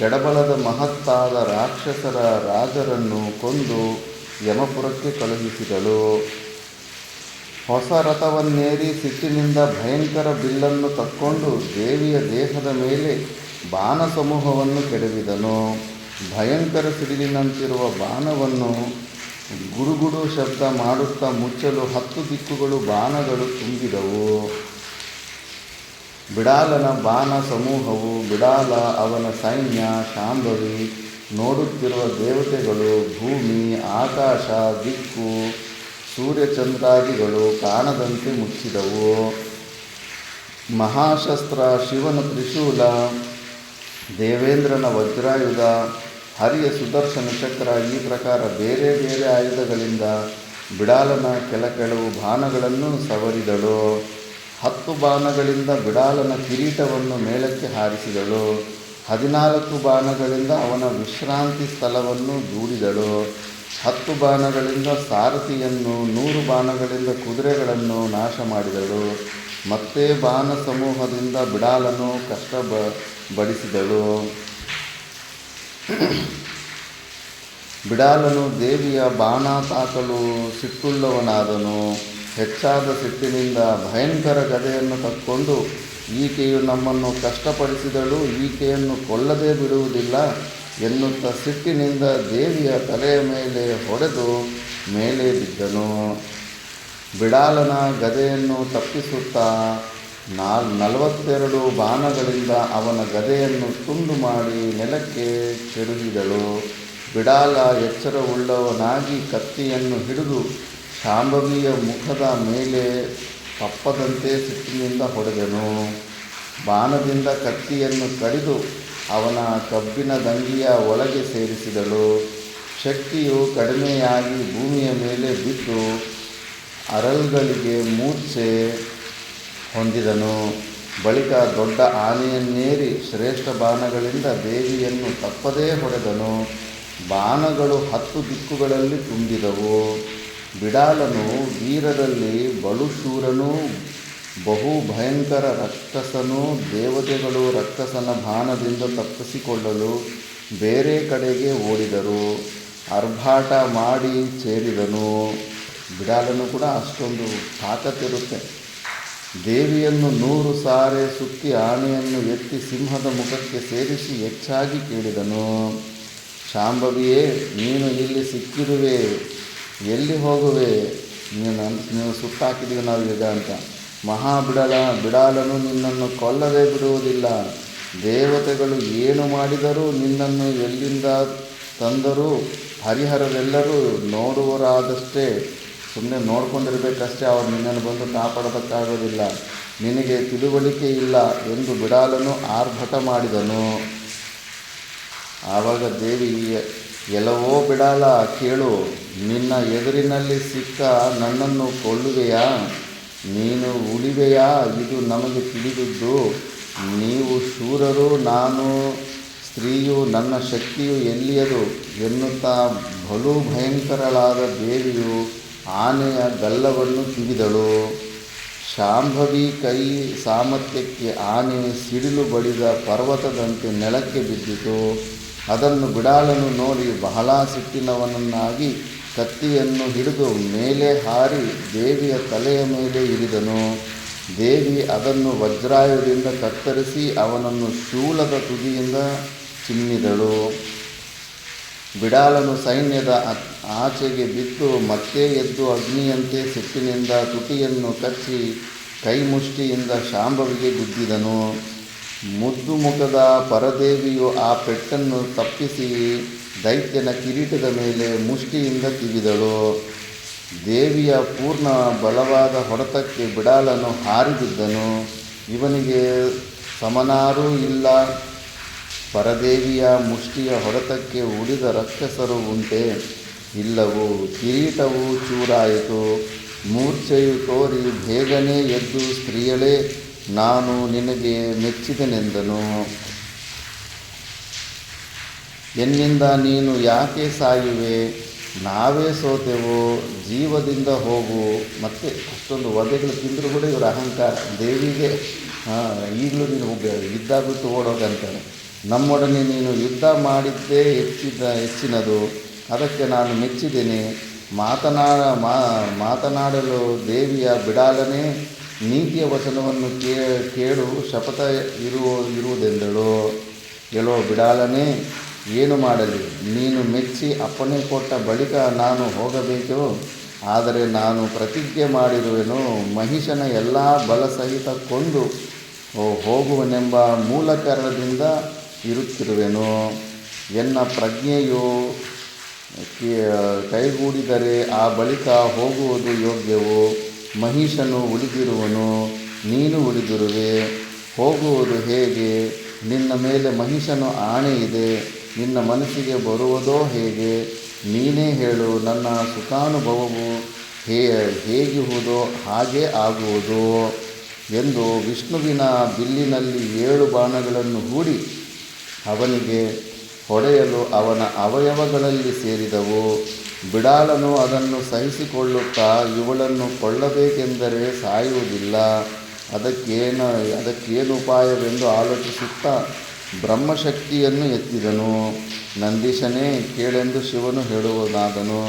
ಎಡಬಲದ ಮಹತ್ತಾದ ರಾಕ್ಷಸರ ರಾಜರನ್ನು ಕೊಂದು ಯಮಪುರಕ್ಕೆ ಕಳುಹಿಸಿದಳು. ಹೊಸ ರಥವನ್ನೇರಿ ಸಿಟ್ಟಿನಿಂದ ಭಯಂಕರ ಬಿಲ್ಲನ್ನು ತಕ್ಕೊಂಡು ದೇವಿಯ ದೇಹದ ಮೇಲೆ ಬಾಣ ಸಮೂಹವನ್ನು ಕೆಡವಿದನು. ಭಯಂಕರ ಸಿಡಿಲಿನಂತಿರುವ ಬಾಣವನ್ನು ಗುಡುಗುಡು ಶಬ್ದ ಮಾಡುತ್ತಾ ಮುಚ್ಚಲು 10 ದಿಕ್ಕುಗಳು ಬಾಣಗಳು ತುಂಬಿದವು. ಬಿಡಾಲನ ಬಾಣ ಸಮೂಹವು, ಬಿಡಾಲ, ಅವನ ಸೈನ್ಯ, ಶಾಂಭವಿ, ನೋಡುತ್ತಿರುವ ದೇವತೆಗಳು, ಭೂಮಿ, ಆಕಾಶ, ದಿಕ್ಕು, ಸೂರ್ಯಚಂದ್ರಾದಿಗಳು ಕಾಣದಂತೆ ಮುಚ್ಚಿದವು. ಮಹಾಶಸ್ತ್ರ, ಶಿವನ ತ್ರಿಶೂಲ, ದೇವೇಂದ್ರನ ವಜ್ರಾಯುಧ, ಹರಿಯ ಸುದರ್ಶನ ಚಕ್ರ, ಈ ಪ್ರಕಾರ ಬೇರೆ ಬೇರೆ ಆಯುಧಗಳಿಂದ ಬಿಡಾಲನ ಕೆಲವು ಬಾಣಗಳನ್ನು ಸವರಿದಳು. 10 ಬಾಣಗಳಿಂದ ಬಿಡಾಲನ ಕಿರೀಟವನ್ನು ಮೇಲಕ್ಕೆ ಹಾರಿಸಿದಳು. 14 ಬಾಣಗಳಿಂದ ಅವನ ವಿಶ್ರಾಂತಿ ಸ್ಥಳವನ್ನು ದೂಡಿದಳು. 10 ಬಾಣಗಳಿಂದ ಸಾರಥಿಯನ್ನು, 100 ಬಾಣಗಳಿಂದ ಕುದುರೆಗಳನ್ನು ನಾಶ ಮಾಡಿದಳು. ಮತ್ತೆ ಬಾಣ ಸಮೂಹದಿಂದ ಬಿಡಾಲನು ಬಡಿಸಿದಳು. ಬಿಡಾಲನು ದೇವಿಯ ಬಾಣ ತಾಕಲು ಸಿಟ್ಟುಳ್ಳವನಾದನು. ಹೆಚ್ಚಾದ ಸಿಟ್ಟಿನಿಂದ ಭಯಂಕರ ಗದೆಯನ್ನು ತಕ್ಕೊಂಡು, ಈಕೆಯು ನಮ್ಮನ್ನು ಕಷ್ಟಪಡಿಸಿದಳು, ಈಕೆಯನ್ನು ಕೊಲ್ಲದೆ ಬಿಡುವುದಿಲ್ಲ ಎನ್ನುತ್ತಾ ಸಿಟ್ಟಿನಿಂದ ದೇವಿಯ ತಲೆಯ ಮೇಲೆ ಹೊಡೆದು ಮೇಲೆ ಬಿದ್ದನು. ಬಿಡಾಲನ ಗದೆಯನ್ನು ತಪ್ಪಿಸುತ್ತಾ 42 ಬಾಣಗಳಿಂದ ಅವನ ಗದೆಯನ್ನು ತುಂಡು ಮಾಡಿ ನೆಲಕ್ಕೆ ಕೆಡವಿದಳು. ಬಿಡಾಲ ಎಚ್ಚರವುಳ್ಳವನಾಗಿ ಕತ್ತಿಯನ್ನು ಹಿಡಿದು ಶಾಂಭವಿಯ ಮುಖದ ಮೇಲೆ ತಪ್ಪದಂತೆ ಸಿಟ್ಟಿನಿಂದ ಹೊಡೆದನು. ಬಾಣದಿಂದ ಕತ್ತಿಯನ್ನು ಕಡಿದು ಅವನ ಕಬ್ಬಿಣ ದಂಗಿಯ ಒಳಗೆ ಸೇರಿಸಿದಳು. ಶಕ್ತಿಯು ಕಡಿಮೆಯಾಗಿ ಭೂಮಿಯ ಮೇಲೆ ಬಿದ್ದು ಅರಳ್ಗಳಿಗೆ ಮೂರ್ಛೆ ಹೊಂದಿದನು. ಬಳಿಕ ದೊಡ್ಡ ಆನೆಯನ್ನೇರಿ ಶ್ರೇಷ್ಠ ಬಾಣಗಳಿಂದ ದೇವಿಯನ್ನು ತಪ್ಪದೇ ಹೊಡೆದನು. ಬಾಣಗಳು 10 ದಿಕ್ಕುಗಳಲ್ಲಿ ತುಂಬಿದವು. ಬಿಡಾಲನು ವೀರರಲ್ಲಿ ಬಲುಶೂರನೂ ಬಹು ಭಯಂಕರ ರಕ್ಕಸನೂ. ದೇವತೆಗಳು ರಕ್ಕಸನ ಬಾಣದಿಂದ ತಪ್ಪಿಸಿಕೊಳ್ಳಲು ಬೇರೆ ಕಡೆಗೆ ಓಡಿದರು. ಆರ್ಭಾಟ ಮಾಡಿ ಸೇರಿದನು. ಬಿಡಾಲನು ಕೂಡ ಅಷ್ಟೊಂದು ತಾಕತ್ತಿರುತ್ತೆ. ದೇವಿಯನ್ನು 100 ಸಾರೆ ಸುತ್ತಿ ಆನೆಯನ್ನು ಎತ್ತಿ ಸಿಂಹದ ಮುಖಕ್ಕೆ ಸೇರಿಸಿ ಹೆಚ್ಚಾಗಿ ಕೇಳಿದನು. ಶಾಂಭವಿಯೇ, ನೀನು ಇಲ್ಲಿ ಸಿಕ್ಕಿರುವೆ, ಎಲ್ಲಿ ಹೋಗುವೆ? ನೀವು ಸುತ್ತಾಕಿದ್ದೀವಿ ನಾವು ಈಗ ಅಂತ. ಬಿಡಾಲನು ನಿನ್ನನ್ನು ಕೊಲ್ಲದೆ ಬಿಡುವುದಿಲ್ಲ. ದೇವತೆಗಳು ಏನು ಮಾಡಿದರೂ, ನಿನ್ನನ್ನು ಎಲ್ಲಿಂದ ತಂದರೂ ಹರಿಹರರೆಲ್ಲರೂ ನೋಡುವರಾದಷ್ಟೇ, ಸುಮ್ಮನೆ ನೋಡ್ಕೊಂಡಿರಬೇಕಷ್ಟೇ, ಅವರು ನಿನ್ನನ್ನು ಬಂದು ಕಾಪಾಡೋದಕ್ಕಾಗೋದಿಲ್ಲ. ನಿನಗೆ ತಿಳುವಳಿಕೆ ಇಲ್ಲ ಎಂದು ಬಿಡಾಲನು ಆರ್ಭಟ ಮಾಡಿದನು. ಆವಾಗ ದೇವಿ, ಎಲ್ಲವೋ ಬಿಡಾಲ, ಕೇಳು, ನಿನ್ನ ಎದುರಿನಲ್ಲಿ ಸಿಕ್ಕ ನನ್ನನ್ನು ಕೊಲ್ಲುವೆಯಾ? ನೀನು ಉಳಿವೆಯಾ? ಇದು ನಮಗೆ ತಿಳಿದದ್ದು. ನೀವು ಶೂರರು, ನಾನು ಸ್ತ್ರೀಯು, ನನ್ನ ಶಕ್ತಿಯು ಎಲ್ಲಿಯದು ಎನ್ನುತ್ತಾ ಬಲು ಭಯಂಕರಳಾದ ದೇವಿಯು ಆನೆಯ ಗಲ್ಲವನ್ನು ತಿವಿದಳು. ಶಾಂಭವಿ ಕೈ ಸಾಮರ್ಥ್ಯಕ್ಕೆ ಆನೆ ಸಿಡಿಲು ಬಡಿದ ಪರ್ವತದಂತೆ ನೆಲಕ್ಕೆ ಬಿದ್ದಿತು. ಅದನ್ನು ಬಿಡಾಲನು ನೋಡಿ ಬಹಳ ಸಿಟ್ಟಿನವನನ್ನಾಗಿ ಕತ್ತಿಯನ್ನು ಹಿಡಿದು ಮೇಲೆ ಹಾರಿ ದೇವಿಯ ತಲೆಯ ಮೇಲೆ ಇರಿದನು. ದೇವಿ ಅದನ್ನು ವಜ್ರಾಯುಧದಿಂದ ಕತ್ತರಿಸಿ ಅವನನ್ನು ಶೂಲದ ತುದಿಯಿಂದ ಚಿಮ್ಮಿದಳು. ಬಿಡಾಲನು ಸೈನ್ಯದ ಆಚೆಗೆ ಬಿದ್ದು ಮತ್ತೆ ಎದ್ದು ಅಗ್ನಿಯಂತೆ ಸಿಟ್ಟಿನಿಂದ ತುಟಿಯನ್ನು ಕಚ್ಚಿ ಕೈಮುಷ್ಟಿಯಿಂದ ಶಾಂಭವಿಗೆ ಗುದ್ದಿದನು. ಮುದ್ದು ಮುಖದ ಪರದೇವಿಯು ಆ ಪೆಟ್ಟನ್ನು ತಪ್ಪಿಸಿ ದೈತ್ಯನ ಕಿರೀಟದ ಮೇಲೆ ಮುಷ್ಟಿಯಿಂದ ತಿವಿದಳು. ದೇವಿಯ ಪೂರ್ಣ ಬಲವಾದ ಹೊಡೆತಕ್ಕೆ ಬಿಡಾಲನು ಹಾರಿಬಿದ್ದನು. ಇವನಿಗೆ ಸಮನಾರೂ ಇಲ್ಲ. ಪರದೇವಿಯ ಮುಷ್ಟಿಯ ಹೊಡೆತಕ್ಕೆ ಉಳಿದ ರಕ್ಕಸರು ಉಂಟೆ? ಇಲ್ಲವು. ಕಿರೀಟವು ಚೂರಾಯಿತು. ಮೂರ್ಛೆಯು ತೋರಿ ಬೇಗನೆ ಎದ್ದು ಸ್ತ್ರೀಯಳೇ ನಾನು ನಿನಗೆ ಮೆಚ್ಚಿದೆನೆಂದನು. ಎನ್ನಿಂದ ನೀನು ಯಾಕೆ ಸಾಯುವೆ? ನಾವೇ ಸೋತೆವು, ಜೀವದಿಂದ ಹೋಗು. ಮತ್ತೆ ಅಷ್ಟೊಂದು ವಧೆಗಳು ತಿಂದರೂ ಕೂಡ ಇವರ ಅಹಂಕಾರ ದೇವಿಗೆ ಈಗಲೂ ನೀನು ಯುದ್ಧ ಬಿಟ್ಟು ಓಡೋಗಂತಾನೆ. ನಮ್ಮೊಡನೆ ನೀನು ಯುದ್ಧ ಮಾಡಿದ್ದೇ ಹೆಚ್ಚಿನದು, ಅದಕ್ಕೆ ನಾನು ಮೆಚ್ಚಿದ್ದೇನೆ. ಮಾತನಾಡಲು ದೇವಿಯ ಬಿಡಾಲನೇ, ನೀತಿಯ ವಚನವನ್ನು ಕೇಳು, ಶಪಥ ಇರುವುದೆಂದಳು. ಹೇಳೋ ಬಿಡಾಲನೇ, ಏನು ಮಾಡಲಿ? ನೀನು ಮೆಚ್ಚಿ ಅಪ್ಪಣೆ ಕೊಟ್ಟ ಬಳಿಕ ನಾನು ಹೋಗಬೇಕೋ? ಆದರೆ ನಾನು ಪ್ರತಿಜ್ಞೆ ಮಾಡಿರುವೆನು, ಮಹಿಷನ ಎಲ್ಲ ಬಲಸಹಿತ ಕೊಂದು ಹೋಗುವನೆಂಬ ಮೂಲ ಕಾರಣದಿಂದ ಇರುತ್ತಿರುವೆನು. ಎನ್ನ ಪ್ರಜ್ಞೆಯು ಕೈಗೂಡಿದರೆ ಆ ಬಳಿಕ ಹೋಗುವುದು ಯೋಗ್ಯವು. ಮಹಿಷನು ಉಳಿದಿರುವನು, ನೀನು ಉಳಿದಿರುವೆ. ಹೋಗುವುದು ಹೇಗೆ? ನಿನ್ನ ಮೇಲೆ ಮಹಿಷನು ಆಣೆ ಇದೆ. ನಿನ್ನ ಮನಸ್ಸಿಗೆ ಬರುವುದೋ ಹೇಗೆ? ನೀನೇ ಹೇಳು. ನನ್ನ ಸುಖಾನುಭವವು ಹೇಗಿರುವುದೋ ಹಾಗೇ ಆಗುವುದು ಎಂದು ವಿಷ್ಣುವಿನ ಬಿಲ್ಲಿನಲ್ಲಿ 7 ಬಾಣಗಳನ್ನು ಹೂಡಿ ಅವನಿಗೆ ಹೊಡೆಯಲು ಅವನ ಅವಯವಗಳಲ್ಲಿ ಸೇರಿದವು. ಬಿಡಾಲನು ಅದನ್ನು ಸಹಿಸಿಕೊಳ್ಳುತ್ತಾ, ಇವಳನ್ನು ಕೊಲ್ಲಬೇಕೆಂದರೆ ಸಾಯುವುದಿಲ್ಲ, ಅದಕ್ಕೇನು ಉಪಾಯವೆಂದು ಆಲೋಚಿಸುತ್ತಾ ಬ್ರಹ್ಮಶಕ್ತಿಯನ್ನು ಎತ್ತಿದನು. ನಂದೀಶನೇ, ಕೇಳೆಂದು ಶಿವನು ಹೇಳುವನಾದನು.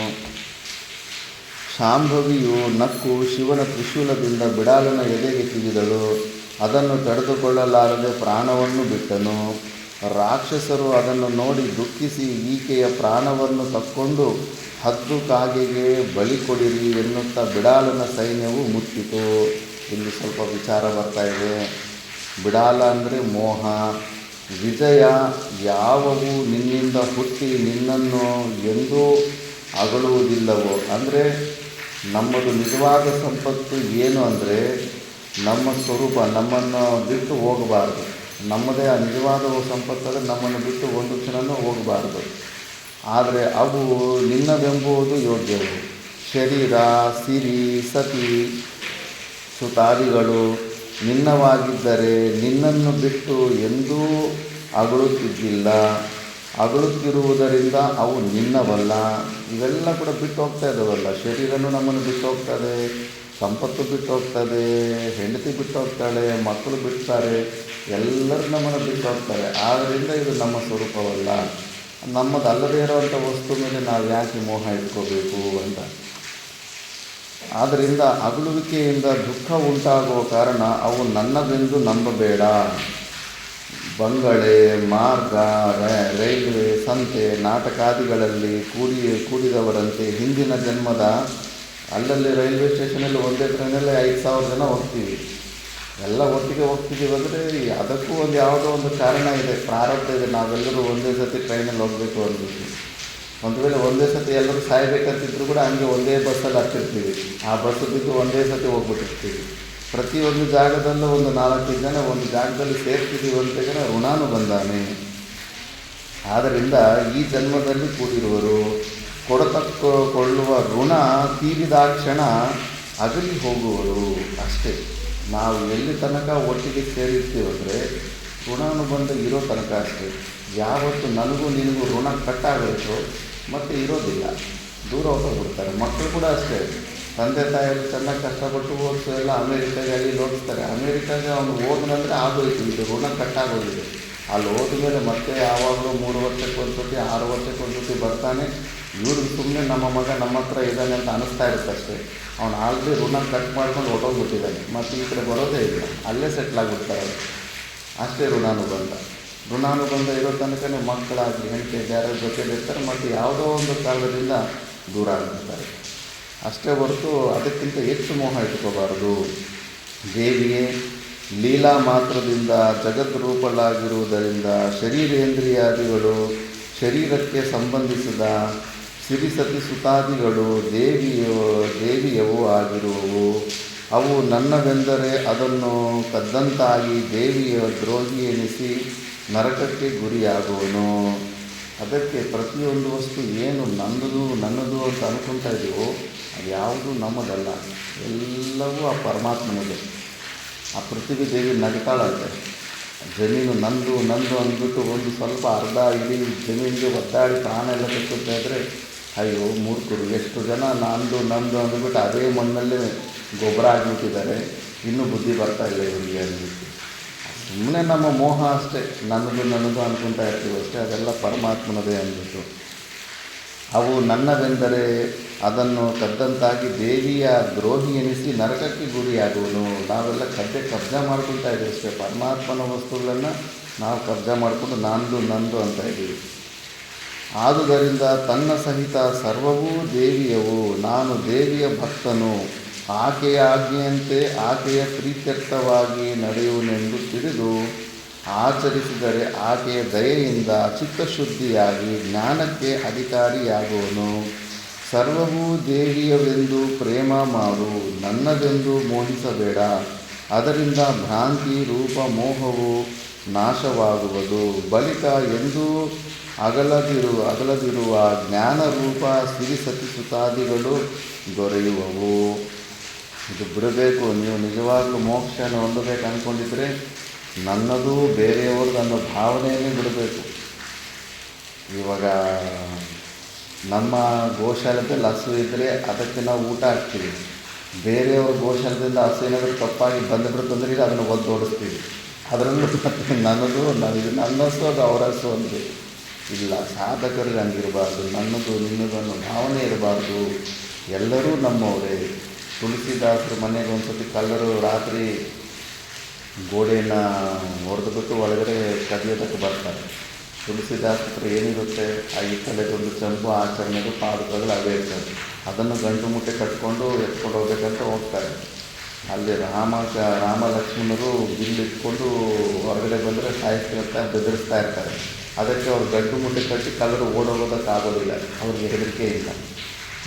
ಶಾಂಭವಿಯು ನಕ್ಕು ಶಿವನ ತ್ರಿಶೂಲದಿಂದ ಬಿಡಾಲನ ಎದೆಗೆ ತಿವಿದಳು. ಅದನ್ನು ತಡೆದುಕೊಳ್ಳಲಾರದೆ ಪ್ರಾಣವನ್ನು ಬಿಟ್ಟನು. ರಾಕ್ಷಸರು ಅದನ್ನು ನೋಡಿ ದುಃಖಿಸಿ, ಈಕೆಯ ಪ್ರಾಣವನ್ನು ತಕ್ಕೊಂಡು ಹದ್ದು ಕಾಗೆಗೆ ಬಲಿ ಕೊಡಿರಿ ಎನ್ನುತ್ತಾ ಬಿಡಾಲನ ಸೈನ್ಯವು ಮುತ್ತಿತು. ಇಲ್ಲಿ ಸ್ವಲ್ಪ ವಿಚಾರ ಬರ್ತಾ ಇದೆ. ಬಿಡಾಲ ಅಂದರೆ ಮೋಹ. ವಿಜಯ ಯಾವವು ನಿನ್ನಿಂದ ಹುಟ್ಟಿ ನಿನ್ನನ್ನು ಎಂದೂ ಅಗಳುವುದಿಲ್ಲವೋ? ಅಂದರೆ ನಮ್ಮದು ನಿಜವಾದ ಸಂಪತ್ತು ಏನು ಅಂದರೆ ನಮ್ಮ ಸ್ವರೂಪ. ನಮ್ಮನ್ನು ಬಿಟ್ಟು ಹೋಗಬಾರ್ದು. ನಮ್ಮದೇ ಆ ನಿಜವಾದ ಸಂಪತ್ತಾದರೆ ನಮ್ಮನ್ನು ಬಿಟ್ಟು ಒಂದು ಕ್ಷಣವೂ ಹೋಗಬಾರ್ದು. ಆದರೆ ಅವು ನಿನ್ನವೆಂಬುದು ಯೋಗ್ಯವು. ಶರೀರ, ಸಿರಿ, ಸತಿ, ಸುತಾದಿಗಳು ನಿನ್ನವಾಗಿದ್ದರೆ ನಿನ್ನನ್ನು ಬಿಟ್ಟು ಎಂದೂ ಅಗಳುತ್ತಿದ್ದಿಲ್ಲ. ಅಗಳುತ್ತಿರುವುದರಿಂದ ಅವು ನಿನ್ನವಲ್ಲ. ಇವೆಲ್ಲ ಕೂಡ ಬಿಟ್ಟು ಹೋಗ್ತಾ ಇದ್ದಾವಲ್ಲ. ಶರೀರನೂ ನಮ್ಮನ್ನು ಬಿಟ್ಟು ಹೋಗ್ತದೆ, ಸಂಪತ್ತು ಬಿಟ್ಟು ಹೋಗ್ತದೆ, ಹೆಂಡತಿ ಬಿಟ್ಟು ಹೋಗ್ತಾಳೆ, ಮಕ್ಕಳು ಬಿಡ್ತಾರೆ, ಎಲ್ಲರೂ ನಮ್ಮನ್ನು ಬಿಟ್ಟು ಹೋಗ್ತಾರೆ. ಆದ್ದರಿಂದ ಇದು ನಮ್ಮ ಸ್ವರೂಪವಲ್ಲ. ನಮ್ಮದಲ್ಲದೇ ಇರೋವಂಥ ವಸ್ತು ಮೇಲೆ ನಾವು ಯಾಕೆ ಮೋಹ ಇಟ್ಕೋಬೇಕು ಅಂತ. ಆದ್ದರಿಂದ ಅಗಲುವಿಕೆಯಿಂದ ದುಃಖ ಉಂಟಾಗುವ ಕಾರಣ ಅವು ನನ್ನವೆಂದು ನಂಬಬೇಡ. ಬಂಗಲೆ, ಮಾರ್ಗ, ರೈಲ್ವೆ, ಸಂತೆ, ನಾಟಕಾದಿಗಳಲ್ಲಿ ಕೂಡಿದವರಂತೆ ಹಿಂದಿನ ಜನ್ಮದ ಅಲ್ಲಲ್ಲಿ ರೈಲ್ವೆ ಸ್ಟೇಷನಲ್ಲಿ ಒಂದೇ ಟ್ರೈನಲ್ಲಿ 5,000 ಜನ ಹೋಗ್ತೀವಿ. ಎಲ್ಲ ಒಟ್ಟಿಗೆ ಹೋಗ್ತಿದ್ದೀವಿ ಅಂದರೆ ಅದಕ್ಕೂ ಯಾವುದೋ ಒಂದು ಕಾರಣ ಇದೆ, ಪ್ರಾರಬ್ಧ ಇದೆ. ನಾವೆಲ್ಲರೂ ಒಂದೇ ಸತಿ ಟ್ರೈನಲ್ಲಿ ಹೋಗಬೇಕು ಅಂದ್ಬಿಟ್ಟು. ಒಂದು ವೇಳೆ ಒಂದೇ ಸತಿ ಎಲ್ಲರೂ ಸಾಯಬೇಕಂತಿದ್ರು ಕೂಡ ಹಂಗೆ ಒಂದೇ ಬಸ್ಸಲ್ಲಿ ಹತ್ತಿರ್ತೀವಿ. ಆ ಬಸ್ಸು ಬಿದ್ದು ಒಂದೇ ಸತಿ ಹೋಗ್ಬಿಟ್ಟಿರ್ತೀವಿ. ಪ್ರತಿಯೊಂದು ಜಾಗದಲ್ಲೂ ಒಂದು 4 ಜನ ಒಂದು ಜಾಗದಲ್ಲಿ ಸೇರ್ತಿದ್ದೀವಿ ಅಂತ ಋಣಾನು ಬಂದಾನೆ. ಆದ್ದರಿಂದ ಈ ಜನ್ಮದಲ್ಲಿ ಕೂಡಿರುವರು ಕೊಳ್ಳುವ ಋಣ ತೀರಿದಾಕ್ಷಣ ಅಗಲಿ ಹೋಗುವರು ಅಷ್ಟೇ. ನಾವು ಎಲ್ಲಿ ತನಕ ಒಟ್ಟಿಗೆ ಸೇರಿರ್ತೀವಂದರೆ ಋಣಾನುಬಂಧ ಇರೋ ತನಕ ಅಷ್ಟೇ. ಯಾವತ್ತು ನನಗೂ ನಿನಗೂ ಋಣ ಕಟ್ಟಾಗಬೇಕು ಮತ್ತು ಇರೋದಿಲ್ಲ, ದೂರ ಹೋಗ್ಬಿಡ್ತಾರೆ. ಮಕ್ಕಳು ಕೂಡ ಅಷ್ಟೇ. ತಂದೆ ತಾಯಿಗಳು ಚೆನ್ನಾಗಿ ಕಷ್ಟಪಟ್ಟು ಓದಿಸು, ಎಲ್ಲ ಅಮೇರಿಕಾಗೆ ಅಲ್ಲಿ ಓದಿಸ್ತಾರೆ. ಅಮೇರಿಕಾಗೆ ಅವನು ಓದನಂದರೆ ಆಗೋಯ್ತು, ಇದು ಋಣ ಕಟ್ಟಾಗೋಗಿದೆ. ಅಲ್ಲಿ ಹೋದ ಮೇಲೆ ಮತ್ತೆ ಯಾವಾಗಲೂ 3 ವರ್ಷಕ್ಕೆ ಒಂದು ಸತಿ 6 ವರ್ಷಕ್ಕೆ ಒಂದು ಸತಿ ಬರ್ತಾನೆ. ಇವ್ರಿಗೆ ಸುಮ್ಮನೆ ನಮ್ಮ ಮಗ ನಮ್ಮ ಹತ್ರ ಇದ್ದಾನೆ ಅಂತ ಅನ್ನಿಸ್ತಾ ಇರುತ್ತೆ ಅಷ್ಟೇ. ಅವನು ಆಲ್ರೆಡಿ ಋಣ ಕಟ್ ಮಾಡ್ಕೊಂಡು ಹೊಟ್ಟೋಗ್ಬಿಟ್ಟಿದ್ದಾನೆ. ಮತ್ತು ಈ ಕಡೆ ಬರೋದೇ ಇಲ್ಲ, ಅಲ್ಲೇ ಸೆಟ್ಲಾಗ್ಬಿಡ್ತಾರೆ. ಅಷ್ಟೇ ಋಣಾನುಬಂಧ ಇರೋ ತನಕನೇ ಮಕ್ಕಳಾಗಲಿ ಹೆಂಡತಿ ಯಾರ ಜೊತೆಲಿ ಇರ್ತಾರೆ ಮತ್ತು ಯಾವುದೋ ಒಂದು ಕಾರಣದಿಂದ ದೂರ ಆಗಿರ್ತಾರೆ ಅಷ್ಟೇ ಹೊರತು ಅದಕ್ಕಿಂತ ಹೆಚ್ಚು ಮೋಹ ಇಟ್ಕೋಬಾರದು. ದೇವಿಯೇ ಲೀಲಾ ಮಾತ್ರದಿಂದ ಜಗದ್ರೂಪಳಾಗಿರುವುದರಿಂದ ಶರೀರೇಂದ್ರಿಯಾದಿಗಳು ಶರೀರಕ್ಕೆ ಸಂಬಂಧಿಸಿದ ಸಿರಿಸತಿ ಸುತಾದಿಗಳು ದೇವಿಯವು ಆಗಿರುವವು. ಅವು ನನ್ನವೆಂದರೆ ಅದನ್ನು ಕದ್ದಂತಾಗಿ ದೇವಿಯ ದ್ರೋಹಿ ಎನಿಸಿ ನರಕಕ್ಕೆ ಗುರಿಯಾಗುವನು. ಅದಕ್ಕೆ ಪ್ರತಿಯೊಂದು ವಸ್ತು ಏನು ನನ್ನದು ಅಂತ ಅಂದ್ಕೊಳ್ತಾ ಇದೆಯೋ ಅದು ಯಾವುದೂ ನಮ್ಮದಲ್ಲ, ಎಲ್ಲವೂ ಆ ಪರಮಾತ್ಮನಿಗೆ. ಆ ಪೃಥ್ವಿ ದೇವಿ ನಗ್ತಾಳಂತೆ. ಜಮೀನು ನಂದು ನಂದು ಅಂದ್ಬಿಟ್ಟು ಒಂದು ಸ್ವಲ್ಪ ಅರ್ಧ ಇಡೀ ಜಮೀನಿಗೆ ಒದ್ದಾಡಿ ಪ್ರಾಣ ಎಲ್ಲ ತೆಕ್ಕುತ್ತಾ ಇದ್ದರೆ, ಅಯ್ಯೋ ಮೂರ್ಖರು, ಎಷ್ಟು ಜನ ನಂದು ನಂದು ಅಂದ್ಬಿಟ್ಟು ಅದೇ ಮಣ್ಣಲ್ಲೇ ಗೊಬ್ಬರ ಆಗಿಬಿಟ್ಟಿದ್ದಾರೆ, ಇನ್ನೂ ಬುದ್ಧಿ ಬರ್ತಾ ಇಲ್ಲ ಇವರಿಗೆ ಅಂದ್ಬಿಟ್ಟು. ಸುಮ್ಮನೆ ನಮ್ಮ ಮೋಹ ಅಷ್ಟೇ, ನನ್ನದು ಅಂದ್ಕೊತಾ ಇರ್ತೀವಿ ಅಷ್ಟೇ, ಅದೆಲ್ಲ ಪರಮಾತ್ಮನದೇ ಅಂದ್ಬಿಟ್ಟು. ಅವು ನನ್ನವೆಂದರೆ ಅದನ್ನು ಕದ್ದಂತಾಗಿ ದೇವಿಯ ದ್ರೋಹಿ ಎನಿಸಿ ನರಕಕ್ಕೆ ಗುರಿಯಾಗುವನು. ನಾವೆಲ್ಲ ಕಬ್ಜಾ ಮಾಡ್ಕೊಳ್ತಾ ಇದ್ದೀವಿ ಅಷ್ಟೇ, ಪರಮಾತ್ಮನ ವಸ್ತುಗಳನ್ನು ನಾವು ಕಬ್ಜಾ ಮಾಡಿಕೊಂಡು ನಂದು ಅಂತ ಇದ್ದೀವಿ. ಆದುದರಿಂದ ತನ್ನ ಸಹಿತ ಸರ್ವವೂ ದೇವಿಯವು, ನಾನು ದೇವಿಯ ಭಕ್ತನು, ಆಕೆಯ ಆಜ್ಞೆಯಂತೆ ಆಕೆಯ ಪ್ರೀತ್ಯರ್ಥವಾಗಿ ನಡೆಯುವನೆಂದು ತಿಳಿದು ಆಚರಿಸಿದರೆ ಆಕೆಯ ದಯೆಯಿಂದ ಚಿತ್ತಶುದ್ಧಿಯಾಗಿ ಜ್ಞಾನಕ್ಕೆ ಅಧಿಕಾರಿಯಾಗುವನು. ಸರ್ವವೂ ದೇವಿಯವೆಂದು ಪ್ರೇಮ ಮಾಡು, ನನ್ನದೆಂದು ಮೋಹಿಸಬೇಡ. ಅದರಿಂದ ಭ್ರಾಂತಿ ರೂಪ ಮೋಹವು ನಾಶವಾಗುವುದು. ಬಳಿಕ ಎಂದೂ ಅಗಲದಿರುವ ಜ್ಞಾನರೂಪ ಸಿರಿಸತಿಸುತ್ತಾದಿಗಳು ದೊರೆಯುವವು. ಇದು ಬಿಡಬೇಕು. ನೀವು ನಿಜವಾಗ್ಲೂ ಮೋಕ್ಷನ ಹೊಂದಬೇಕು ಅಂದ್ಕೊಂಡಿದ್ರೆ ನನ್ನದು ಬೇರೆಯವ್ರದ್ದು ಅನ್ನೋ ಭಾವನೆಯನ್ನೇ ಬಿಡಬೇಕು. ಇವಾಗ ನಮ್ಮ ಗೋಶಾಲೆದಲ್ಲಿ ಹಸು ಇದ್ದರೆ ಅದಕ್ಕೆ ನಾವು ಊಟ ಹಾಕ್ತೀವಿ. ಬೇರೆಯವ್ರ ಗೋಶಾಲೆದಿಂದ ಹಸು ಏನಾದರೂ ತಪ್ಪಾಗಿ ಬಂದುಬಿಡ್ತಂದ್ರೆ ಈಗ ಅದನ್ನು ಒದ್ದು ಓಡಿಸ್ತೀವಿ. ಅದರಲ್ಲೂ ಮತ್ತೆ ನನ್ನದು ನನ್ನ ಹಸು ಅದು ಅವರ ಹಸು ಅಂದರೆ ಇಲ್ಲ. ಸಾಧಕರಿಗೆ ಹಂಗಿರಬಾರ್ದು. ನನ್ನದು ನಿನ್ನದು ಅನ್ನೋ ಭಾವನೆ ಇರಬಾರ್ದು. ಎಲ್ಲರೂ ನಮ್ಮವರೇ. ತುಳಸಿದಾಸರ ಮನೆಗೆ ಒಂದು ಸತಿ ಕಳ್ಳರು ರಾತ್ರಿ ಗೋಡೆಯನ್ನು ಹೊಡೆದುಬಿಟ್ಟು ಒಳಗಡೆ ಕದಿಯೋದಕ್ಕೆ ಬರ್ತಾರೆ. ತುಳಸಿದಾಸ ಹತ್ರ ಏನಿರುತ್ತೆ, ಆ ಹಿತ್ತಲೆಗೊಂದು ಚಂಪು ಆಚರಣೆದು ಪಾದಗಳು ಅವೇ ಇರ್ತದೆ. ಅದನ್ನು ಗಂಟು ಮುಟ್ಟೆ ಕಟ್ಕೊಂಡು ಎತ್ಕೊಂಡು ಹೋಗ್ಬೇಕಂತ ಹೋಗ್ತಾರೆ. ಅಲ್ಲಿ ರಾಮ ಲಕ್ಷ್ಮಣರು ಬಿಲ್ಲಿಟ್ಕೊಂಡು ಹೊರಗಡೆ ಬಂದರೆ ಸಾಯಿಸ್ತಾ ಬೆದರಿಸ್ತಾ ಇರ್ತಾರೆ. ಅದಕ್ಕೆ ಅವ್ರು ಗಂಟು ಮುಟ್ಟೆ ಕಟ್ಟಿ ಕಳ್ಳರು ಓಡೋಗೋದಕ್ಕಾಗೋದಿಲ್ಲ, ಅವ್ರಿಗೆ ಹೆದರಿಕೆ ಇಲ್ಲ.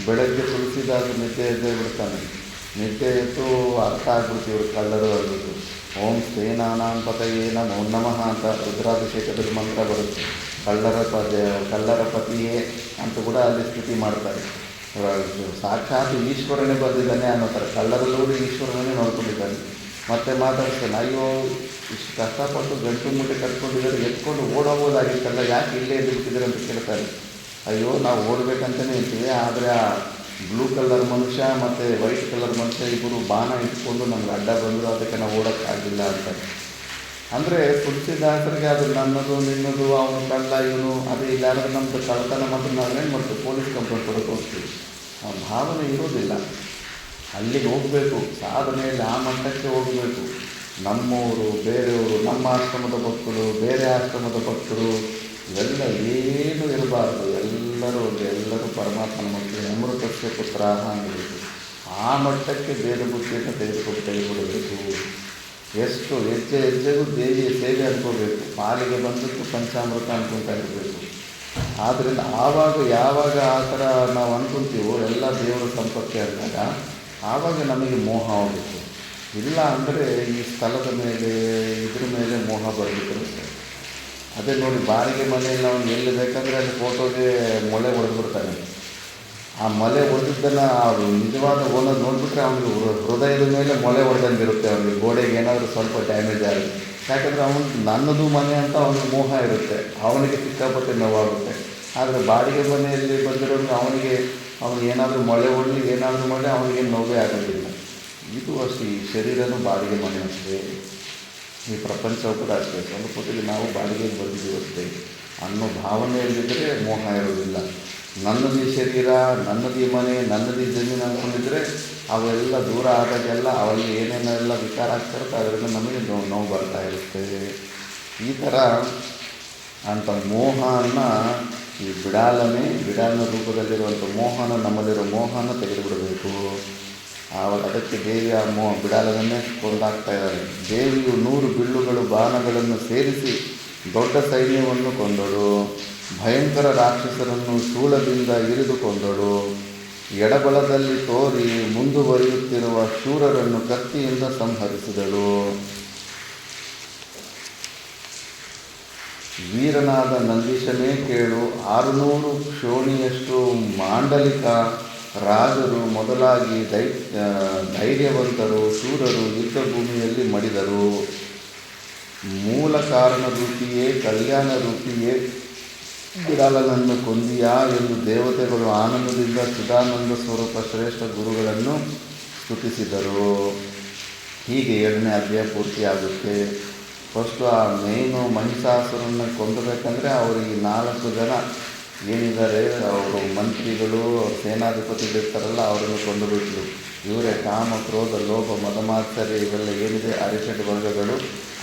ಬೆಳಗ್ಗೆ ತುಳಸಿದಾಸರು ನಿದ್ದೆ ಎದ್ದೇ ಬಿಡ್ತಾನೆ. ನಿದ್ದೆ ಎದ್ದು ಅರ್ಥ ಆಗ್ಬಿಡ್ತೀವಿ ಇವರು ಕಳ್ಳರು ಅಂದ್ಬಿಟ್ಟು. ಓಂ ಸೇನಾನಾಂ ಪತಯೇ ನಮೋ ನಮಃ ಅಂತ ರುದ್ರಾಭಿಷೇಕದಲ್ಲಿ ಮಂತ್ರ ಬರುತ್ತೆ. ಕಳ್ಳರ ಪತಿಯೇ ಅಂತ ಕೂಡ ಅಲ್ಲಿ ಸ್ಥಿತಿ ಮಾಡ್ತಾರೆ. ಸಾಕ್ಷಾತ್ ಈಶ್ವರನೇ ಬಂದಿದ್ದಾನೆ ಅನ್ನೋ ಥರ ಕಳ್ಳರಲ್ಲೂ ಈಶ್ವರನೇ ನೋಡ್ಕೊಂಡಿದ್ದಾನೆ. ಮತ್ತೆ ಮಾತಾಡ್ತಾನೆ, ಅಯ್ಯೋ ಇಷ್ಟು ಕಷ್ಟಪಟ್ಟು ಗಂಟು ಮುಟ್ಟೆ ಕಟ್ಕೊಂಡಿದ್ದಾರೆ, ಎತ್ಕೊಂಡು ಓಡೋಗೋದಾಗಿತ್ತಲ್ಲ, ಯಾಕೆ ಇಲ್ಲೇ ಎದ್ಬಿಟ್ಟಿದ್ದಾರೆ ಅಂತ ಕೇಳ್ತಾರೆ. ಅಯ್ಯೋ ನಾವು ಓಡಬೇಕಂತಲೇ ಇರ್ತೀವಿ, ಆದರೆ ಆ ಬ್ಲೂ ಕಲರ್ ಮನುಷ್ಯ ಮತ್ತು ವೈಟ್ ಕಲರ್ ಮನುಷ್ಯ ಇಬ್ಬರು ಬಾಣ ಇಟ್ಕೊಂಡು ನಮ್ಗೆ ಅಡ್ಡ ಬಂದರು, ಅದಕ್ಕೆ ನಾವು ಓಡೋಕ್ಕಾಗಲಿಲ್ಲ ಅಂತಾರೆ. ಅಂದರೆ ತುಳಸಿದಾಸರಿಗೆ ಅದು ನನ್ನದು ನಿನ್ನದು, ಅವನು ಕಳ್ಳ ಇವನು ಅದೇ ಇಲ್ಲ, ಯಾರಾದ್ರೂ ನಮ್ಮದು ಕಳ್ತನ ಮಾತ್ರ ನಾವೇನು ಮಾಡ್ತೀವಿ, ಪೊಲೀಸ್ ಕಂಪ್ಲೇಂಟ್ ಕೊಡೋಕೆ ಹೋಗ್ತೀವಿ. ಆ ಭಾವನೆ ಇರೋದಿಲ್ಲ. ಅಲ್ಲಿಗೆ ಹೋಗಬೇಕು, ಸಾಧನೆಯಲ್ಲಿ ಆ ಮಟ್ಟಕ್ಕೆ ಹೋಗಬೇಕು. ನಮ್ಮವರು ಬೇರೆಯವರು, ನಮ್ಮ ಆಶ್ರಮದ ಭಕ್ತರು ಬೇರೆ ಆಶ್ರಮದ ಭಕ್ತರು ಇವೆಲ್ಲ ಏನೂ ಇರಬಾರ್ದು. ಎಲ್ಲರೂ ಪರಮಾತ್ಮನ ಮಕ್ಕಳು, ಅಮೃತಸ್ಯ ಪುತ್ರ ಆಗಬೇಕು. ಆ ಮಟ್ಟಕ್ಕೆ ಬೇರೆ ಬುದ್ಧಿಯನ್ನು ತೆಗೆದುಕೊಡಬೇಕು. ಎಷ್ಟು ಹೆಜ್ಜೆಗೂ ದೇವಿಯ ಸೇವೆ ಅನ್ಕೋಬೇಕು. ಪಾಲಿಗೆ ಬಂದದ್ದು ಪಂಚಾಮೃತ ಅನ್ಕೊತಾ ಇರಬೇಕು. ಆದ್ದರಿಂದ ಯಾವಾಗ ಆ ಥರ ನಾವು ಅನ್ಕೊತೀವೋ ಎಲ್ಲ ದೇವರ ಸಂಪತ್ತಿ ಅಂದಾಗ ಆವಾಗ ನಮಗೆ ಮೋಹ ಹೋಗುತ್ತೆ. ಇಲ್ಲ ಅಂದರೆ ಈ ಸ್ಥಳದ ಮೇಲೆ ಇದ್ರ ಮೇಲೆ ಮೋಹ ಬರಬೇಕಿರುತ್ತೆ. ಅದೇ ನೋಡಿ, ಬಾಡಿಗೆ ಮನೆಯಲ್ಲಿ ನಾವು ಎಲ್ಲಿ ಬೇಕಂದರೆ ಅಲ್ಲಿ ಫೋಟೋಗೆ ಮೊಳೆ ಹೊಡೆದ್ಬಿಡ್ತಾನೆ. ಆ ಮೊಳೆ ಹೊಡೆದಿದ್ದನ್ನು ಅವರು ನಿಜವಾದ ಓನರ್ ನೋಡಿಬಿಟ್ರೆ ಅವನಿಗೆ ಹೃದಯದ ಮೇಲೆ ಮೊಳೆ ಹೊಡೆದಂಗಿರುತ್ತೆ. ಅವನಿಗೆ ಗೋಡೆಗೆ ಏನಾದರೂ ಸ್ವಲ್ಪ ಡ್ಯಾಮೇಜ್ ಆಗುತ್ತೆ. ಯಾಕಂದರೆ ನನ್ನದು ಮನೆ ಅಂತ ಅವನಿಗೆ ಮೋಹ ಇರುತ್ತೆ, ಅವನಿಗೆ ಸಿಕ್ಕಾಪಟ್ಟೆ ನೋವಾಗುತ್ತೆ. ಆದರೆ ಬಾಡಿಗೆ ಮನೆಯಲ್ಲಿ ಬಂದಿರೋದು ಅವನಿಗೆ ಏನಾದರೂ ಮೊಳೆ ಹೊಡಲಿ ಏನಾದರೂ ಮಾಡಿ ಅವನಿಗೆ ನೋವೇ ಆಗೋದಿಲ್ಲ. ಇದು ಅಷ್ಟೇ, ಈ ಶರೀರನೂ ಬಾಡಿಗೆ ಮನೆ ಅಷ್ಟೇ, ಈ ಪ್ರಪಂಚವು ಕೂಡ ಅಷ್ಟೇ. ಸ್ವಲ್ಪದಲ್ಲಿ ನಾವು ಬಾಡಿಗೆಗೆ ಬಂದಿದ್ದೀವಿ ಅಷ್ಟೇ ಅನ್ನೋ ಭಾವನೆಯಲ್ಲಿದ್ದರೆ ಮೋಹ ಇರೋದಿಲ್ಲ. ನನ್ನದು ಶರೀರ, ನನ್ನದು ಮನೆ, ನನ್ನದು ಜಮೀನು ಅಂದ್ಕೊಂಡಿದ್ರೆ ಅವೆಲ್ಲ ದೂರ ಆದಾಗೆಲ್ಲ ಅವಲ್ಲಿ ಏನೇನೆಲ್ಲ ವಿಚಾರ ಆಗ್ತಿರುತ್ತೆ, ಅದರಿಂದ ನಮಗೆ ನೋವು ಬರ್ತಾ ಇರುತ್ತೆ. ಈ ಥರ ಅಂಥ ಮೋಹನ ಈ ಬಿಡಾಲನ ರೂಪದಲ್ಲಿರುವಂಥ ಮೋಹನ, ನಮ್ಮಲ್ಲಿರೋ ಮೋಹನ ತೆಗೆದುಬಿಡಬೇಕು. ಅದಕ್ಕೆ ದೇವಿಯ ಬಿಡಾಲನ್ನೇ ಕೊಂದಾಗ್ತಾ ಇದ್ದಾರೆ. ದೇವಿಯು 100 ಬಿಲ್ಲುಗಳು ಬಾಣಗಳನ್ನು ಸೇರಿಸಿ ದೊಡ್ಡ ಸೈನ್ಯವನ್ನು ಕೊಂದಳು. ಭಯಂಕರ ರಾಕ್ಷಸರನ್ನು ಶೂಲದಿಂದ ಇರಿದು ಕೊಂದಳು. ಎಡಬಲದಲ್ಲಿ ತೋರಿ ಮುಂದುವರಿಯುತ್ತಿರುವ ಶೂರರನ್ನು ಕತ್ತಿಯಿಂದ ಸಂಹರಿಸಿದಳು. ವೀರನಾದ ನಂದೀಶನೇ ಕೇಳು, 600 ಕ್ಷೋಣಿಯಷ್ಟು ಮಾಂಡಲಿಕ ರಾಜರು ಮೊದಲಾಗಿ ಧೈರ್ಯವಂತರು ಶೂರರು ಯುದ್ಧ ಭೂಮಿಯಲ್ಲಿ ಮಡಿದರು. ಮೂಲ ಕಾರಣ ರೂಪಿಯೇ ಕಲ್ಯಾಣ ರೂಪಿಯೇ ಬಿಡಾಲನನ್ನು ಕೊಂದಿಯಾ ಎಂದು ದೇವತೆಗಳು ಆನಂದದಿಂದ ಚಿದಾನಂದ ಸ್ವರೂಪ ಶ್ರೇಷ್ಠ ಗುರುಗಳನ್ನು ಸ್ತುತಿಸಿದರು. ಹೀಗೆ 7ನೇ ಅಧ್ಯಾಯ ಪೂರ್ತಿಯಾಗುತ್ತೆ. ಫಸ್ಟು ಆ ಮೇಯ್ನು ಮಹಿಷಾಸುರನ್ನು ಕೊಂದಬೇಕಂದ್ರೆ ಅವರಿಗೆ 4 ಜನ ಏನಿದ್ದಾರೆ, ಅವರು ಮಂತ್ರಿಗಳು, ಸೇನಾಧಿಪತಿಗಳಿರ್ತಾರಲ್ಲ, ಅವರನ್ನು ಕೊಂದುಬಿಟ್ಲು. ಇವರೇ ಕಾಮ ಕ್ರೋಧ ಲೋಭ ಮದಮಾತ್ಸರ್ಯ ಇವೆಲ್ಲ ಏನಿದೆ ಅರಿಷಡ್ ವರ್ಗಗಳು,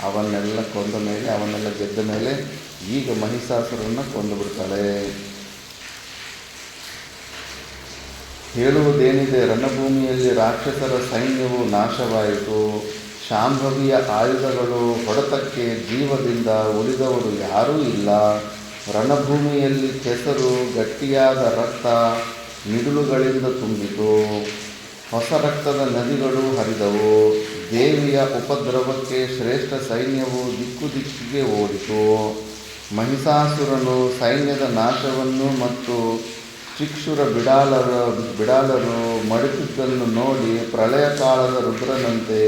ಅವನ್ನೆಲ್ಲ ಕೊಂದ ಮೇಲೆ, ಅವನ್ನೆಲ್ಲ ಗೆದ್ದ ಮೇಲೆ ಈಗ ಮಹಿಷಾಸುರನ್ನು ಕೊಂದುಬಿಡ್ತಾಳೆ. ಹೇಳುವುದೇನಿದೆ, ರಣಭೂಮಿಯಲ್ಲಿ ರಾಕ್ಷಸರ ಸೈನ್ಯವು ನಾಶವಾಯಿತು. ಶಾಂಭವಿಯ ಆಯುಧಗಳು ಹೊಡೆತಕ್ಕೆ ಜೀವದಿಂದ ಉಳಿದವರು ಯಾರೂ ಇಲ್ಲ. ರಣಭೂಮಿಯಲ್ಲಿ ಕೆಸರು ಗಟ್ಟಿಯಾದ ರಕ್ತ ಮಿಡುಳುಗಳಿಂದ ತುಂಬಿತು. ಹೊಸ ರಕ್ತದ ನದಿಗಳು ಹರಿದವು. ದೇವಿಯ ಉಪದ್ರವಕ್ಕೆ ಶ್ರೇಷ್ಠ ಸೈನ್ಯವು ದಿಕ್ಕಿಗೆ ಓಡಿತು. ಮಹಿಷಾಸುರನು ಸೈನ್ಯದ ನಾಶವನ್ನು ಮತ್ತು ಚಿಕ್ಷುರ ಬಿಡಾಲರು ಮಡಿಸಿದ್ದನ್ನು ನೋಡಿ ಪ್ರಳಯ ಕಾಲದ ರುದ್ರನಂತೆ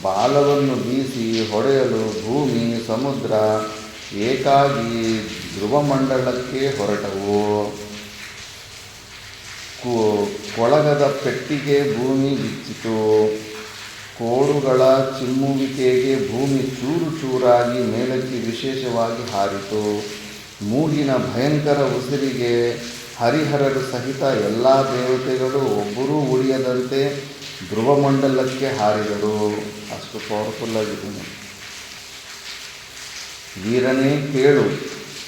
ಬಾಲವನ್ನು ಬೀಸಿ ಹೊಡೆಯಲು ಭೂಮಿ ಸಮುದ್ರ ಏಕಾಗಿ ಧ್ರುವಮಂಡಲಕ್ಕೆ ಹೊರಟವು. ಕೊಳಗದ ಪೆಟ್ಟಿಗೆ ಭೂಮಿ ಬಿಚ್ಚಿತು. ಕೋಡುಗಳ ಚಿಮ್ಮುವಿಕೆಗೆ ಭೂಮಿ ಚೂರು ಚೂರಾಗಿ ಮೇಲಕ್ಕೆ ವಿಶೇಷವಾಗಿ ಹಾರಿತು. ಮೂಗಿನ ಭಯಂಕರ ಉಸಿರಿಗೆ ಹರಿಹರರು ಸಹಿತ ಎಲ್ಲ ದೇವತೆಗಳು ಒಬ್ಬರೂ ಉಳಿಯದಂತೆ ಧ್ರುವಮಂಡಲಕ್ಕೆ ಹಾರಿದರು. ಅಷ್ಟು ಪವರ್ಫುಲ್ ಆಗಿದ್ದೀನಿ. ವೀರನೇ ಕೇಳು,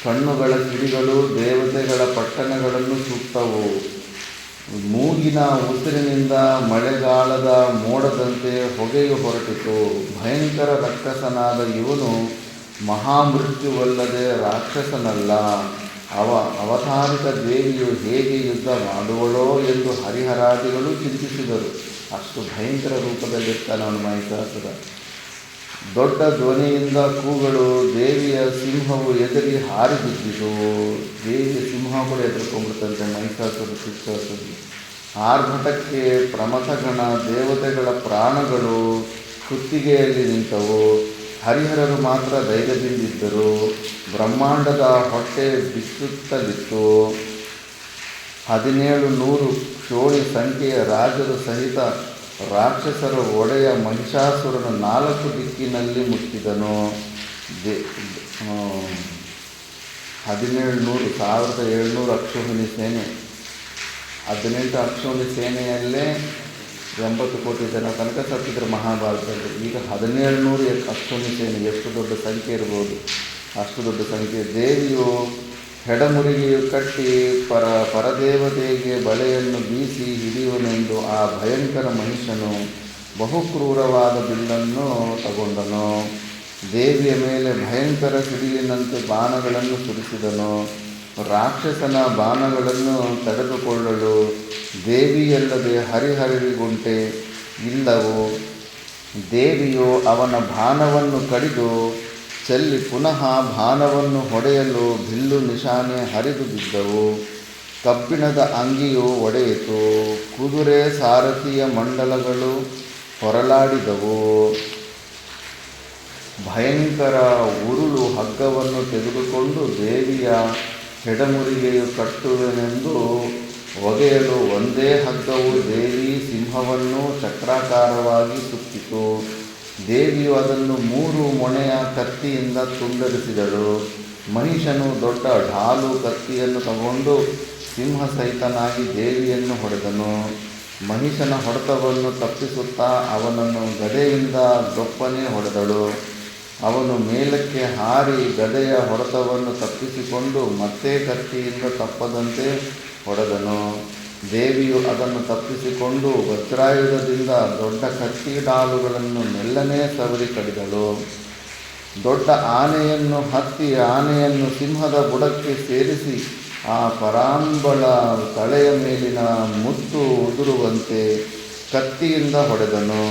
ಕಣ್ಣುಗಳ ಕಿಡಿಗಳು ದೇವತೆಗಳ ಪಟ್ಟಣಗಳನ್ನು ಸುತ್ತವು. ಮೂಗಿನ ಉಸಿರಿನಿಂದ ಮಳೆಗಾಲದ ಮೋಡದಂತೆ ಹೊಗೆಯು ಹೊರಟಿತು. ಭಯಂಕರ ರಕ್ಕಸನಾದ ಇವನು ಮಹಾಮೃತ್ಯುವಲ್ಲದೆ ರಾಕ್ಷಸನಲ್ಲ. ಅವತಾರಿಕ ದೇವಿಯು ಹೇಗೆ ಯುದ್ಧ ಮಾಡುವಳೋ ಎಂದು ಹರಿಹರಾದಿಗಳು ಚಿಂತಿಸಿದರು. ಅಷ್ಟು ಭಯಂಕರ ರೂಪದಲ್ಲಿರ್ತಾನೆ ಅವನು ಮಹಿಷಾಸುರ. ದೊಡ್ಡ ಧ್ವನಿಯಿಂದ ಕೂಗಲು ದೇವಿಯ ಸಿಂಹವು ಎದುರಿ ಹಾರಿ ಬಿದ್ದಿತು. ದೇವಿಯ ಸಿಂಹ ಕೂಡ ಎದುರ್ಕೊಂಡ್ಬಿಡ್ತಂತೆ ಮಹಿಷಾಸುರ ಚಿತ್ರದಲ್ಲಿ. ಆರ್ಭಟಕ್ಕೆ ಪ್ರಮಥಗಣ ದೇವತೆಗಳ ಪ್ರಾಣಗಳು ಕುತ್ತಿಗೆಯಲ್ಲಿ ನಿಂತವು. ಹರಿಹರರು ಮಾತ್ರ ಧೈರ್ಯದಿಂದಿದ್ದರು. ಬ್ರಹ್ಮಾಂಡದ ಹೊಟ್ಟೆ ಬಿಚ್ಚುತ್ತಲಿತ್ತು. 1700 ಕ್ಷೋಣಿ ಸಂಖ್ಯೆಯ ರಾಜರು ಸಹಿತ ರಾಕ್ಷಸರ ಒಡೆಯ ಮಹಿಷಾಸುರನು 4 ದಿಕ್ಕಿನಲ್ಲಿ ಮುಟ್ಟಿದನು. 1700 ಅಕ್ಷೋಹಿಣಿ ಸೇನೆ, 18 ಅಕ್ಷೋಹಿಣಿ ಸೇನೆಯಲ್ಲೇ 80 ಕೋಟಿ ಜನ ತನಕ ಸತ್ತಿದ್ರು ಮಹಾಭಾರತದಲ್ಲಿ. ಈಗ 1700 ಅಕ್ಷೋಹಿಣಿ ಸೇನೆ, ಎಷ್ಟು ದೊಡ್ಡ ಸಂಖ್ಯೆ ಇರ್ಬೋದು, ಅಷ್ಟು ದೊಡ್ಡ ಸಂಖ್ಯೆ. ದೇವಿಯು ಹೆಡಮುರಿಗೆಯು ಕಟ್ಟಿ ಪರದೇವತೆಗೆ ಬಳೆಯನ್ನು ಬೀಸಿ ಹಿಡಿಯುವನೆಂದು ಆ ಭಯಂಕರ ಮನುಷ್ಯನು ಬಹು ಕ್ರೂರವಾದ ಬಿಲ್ಲನ್ನು ತಗೊಂಡನು. ದೇವಿಯ ಮೇಲೆ ಭಯಂಕರ ಸಿಡಿಲಿನಂತೆ ಬಾಣಗಳನ್ನು ಸುರಿಸಿದನು. ರಾಕ್ಷಸನ ಬಾಣಗಳನ್ನು ತಡೆದುಕೊಳ್ಳಲು ದೇವಿಯಲ್ಲದೆ ಹರಿಹರಿಗುಂಟೆ ಇಲ್ಲವು. ದೇವಿಯು ಅವನ ಬಾಣವನ್ನು ಕಡಿದು ಚೆಲ್ಲಿ ಪುನಃ ಬಾಣವನ್ನು ಹೊಡೆಯಲು ಬಿಲ್ಲು ನಿಶಾನೆ ಹರಿದು ಬಿದ್ದವು. ಕಬ್ಬಿಣದ ಅಂಗಿಯು ಒಡೆಯಿತು. ಕುದುರೆ ಸಾರಥಿಯ ಮಂಡಲಗಳು ಹೊರಲಾಡಿದವು. ಭಯಂಕರ ಉರುಳು ಹಗ್ಗವನ್ನು ತೆಗೆದುಕೊಂಡು ದೇವಿಯ ಹೆಡಮುರಿಗೆಯು ಕಟ್ಟುವೆನೆಂದು ಒಗೆಯಲು ಒಂದೇ ಹಗ್ಗವು ದೇವಿ ಸಿಂಹವನ್ನು ಚಕ್ರಾಕಾರವಾಗಿ ಸುತ್ತಿತು. ದೇವಿಯು ಅದನ್ನು 3 ಮೊನೆಯ ಕತ್ತಿಯಿಂದ ತುಂಡರಿಸಿದಳು. ಮಹಿಷನು ದೊಡ್ಡ ಢಾಲು ಕತ್ತಿಯನ್ನು ತಗೊಂಡು ಸಿಂಹಸಹಿತನಾಗಿ ದೇವಿಯನ್ನು ಹೊಡೆದನು. ಮಹಿಷನ ಹೊಡೆತವನ್ನು ತಪ್ಪಿಸುತ್ತಾ ಅವನನ್ನು ಗದೆಯಿಂದ ದೊಪ್ಪನೆ ಹೊಡೆದಳು. ಅವನು ಮೇಲಕ್ಕೆ ಹಾರಿ ಗದೆಯ ಹೊಡೆತವನ್ನು ತಪ್ಪಿಸಿಕೊಂಡು ಮತ್ತೆ ಕತ್ತಿಯಿಂದ ತಪ್ಪದಂತೆ ಹೊಡೆದನು. ದೇವಿಯು ಅದನ್ನು ತಪ್ಪಿಸಿಕೊಂಡು ವಜ್ರಾಯುಧದಿಂದ ದೊಡ್ಡ ಕತ್ತಿ ಡಾಲುಗಳನ್ನು ಮೆಲ್ಲನೆ ಸವರಿ ಕಡಿದಳು. ದೊಡ್ಡ ಆನೆಯನ್ನು ಹತ್ತಿ ಆನೆಯನ್ನು ಸಿಂಹದ ಬುಡಕ್ಕೆ ಸೇರಿಸಿ ಆ ಪರಾಂಬಳ ತಲೆಯ ಮೇಲಿನ ಮುತ್ತು ಉದುರುವಂತೆ ಕತ್ತಿಯಿಂದ ಹೊಡೆದನು.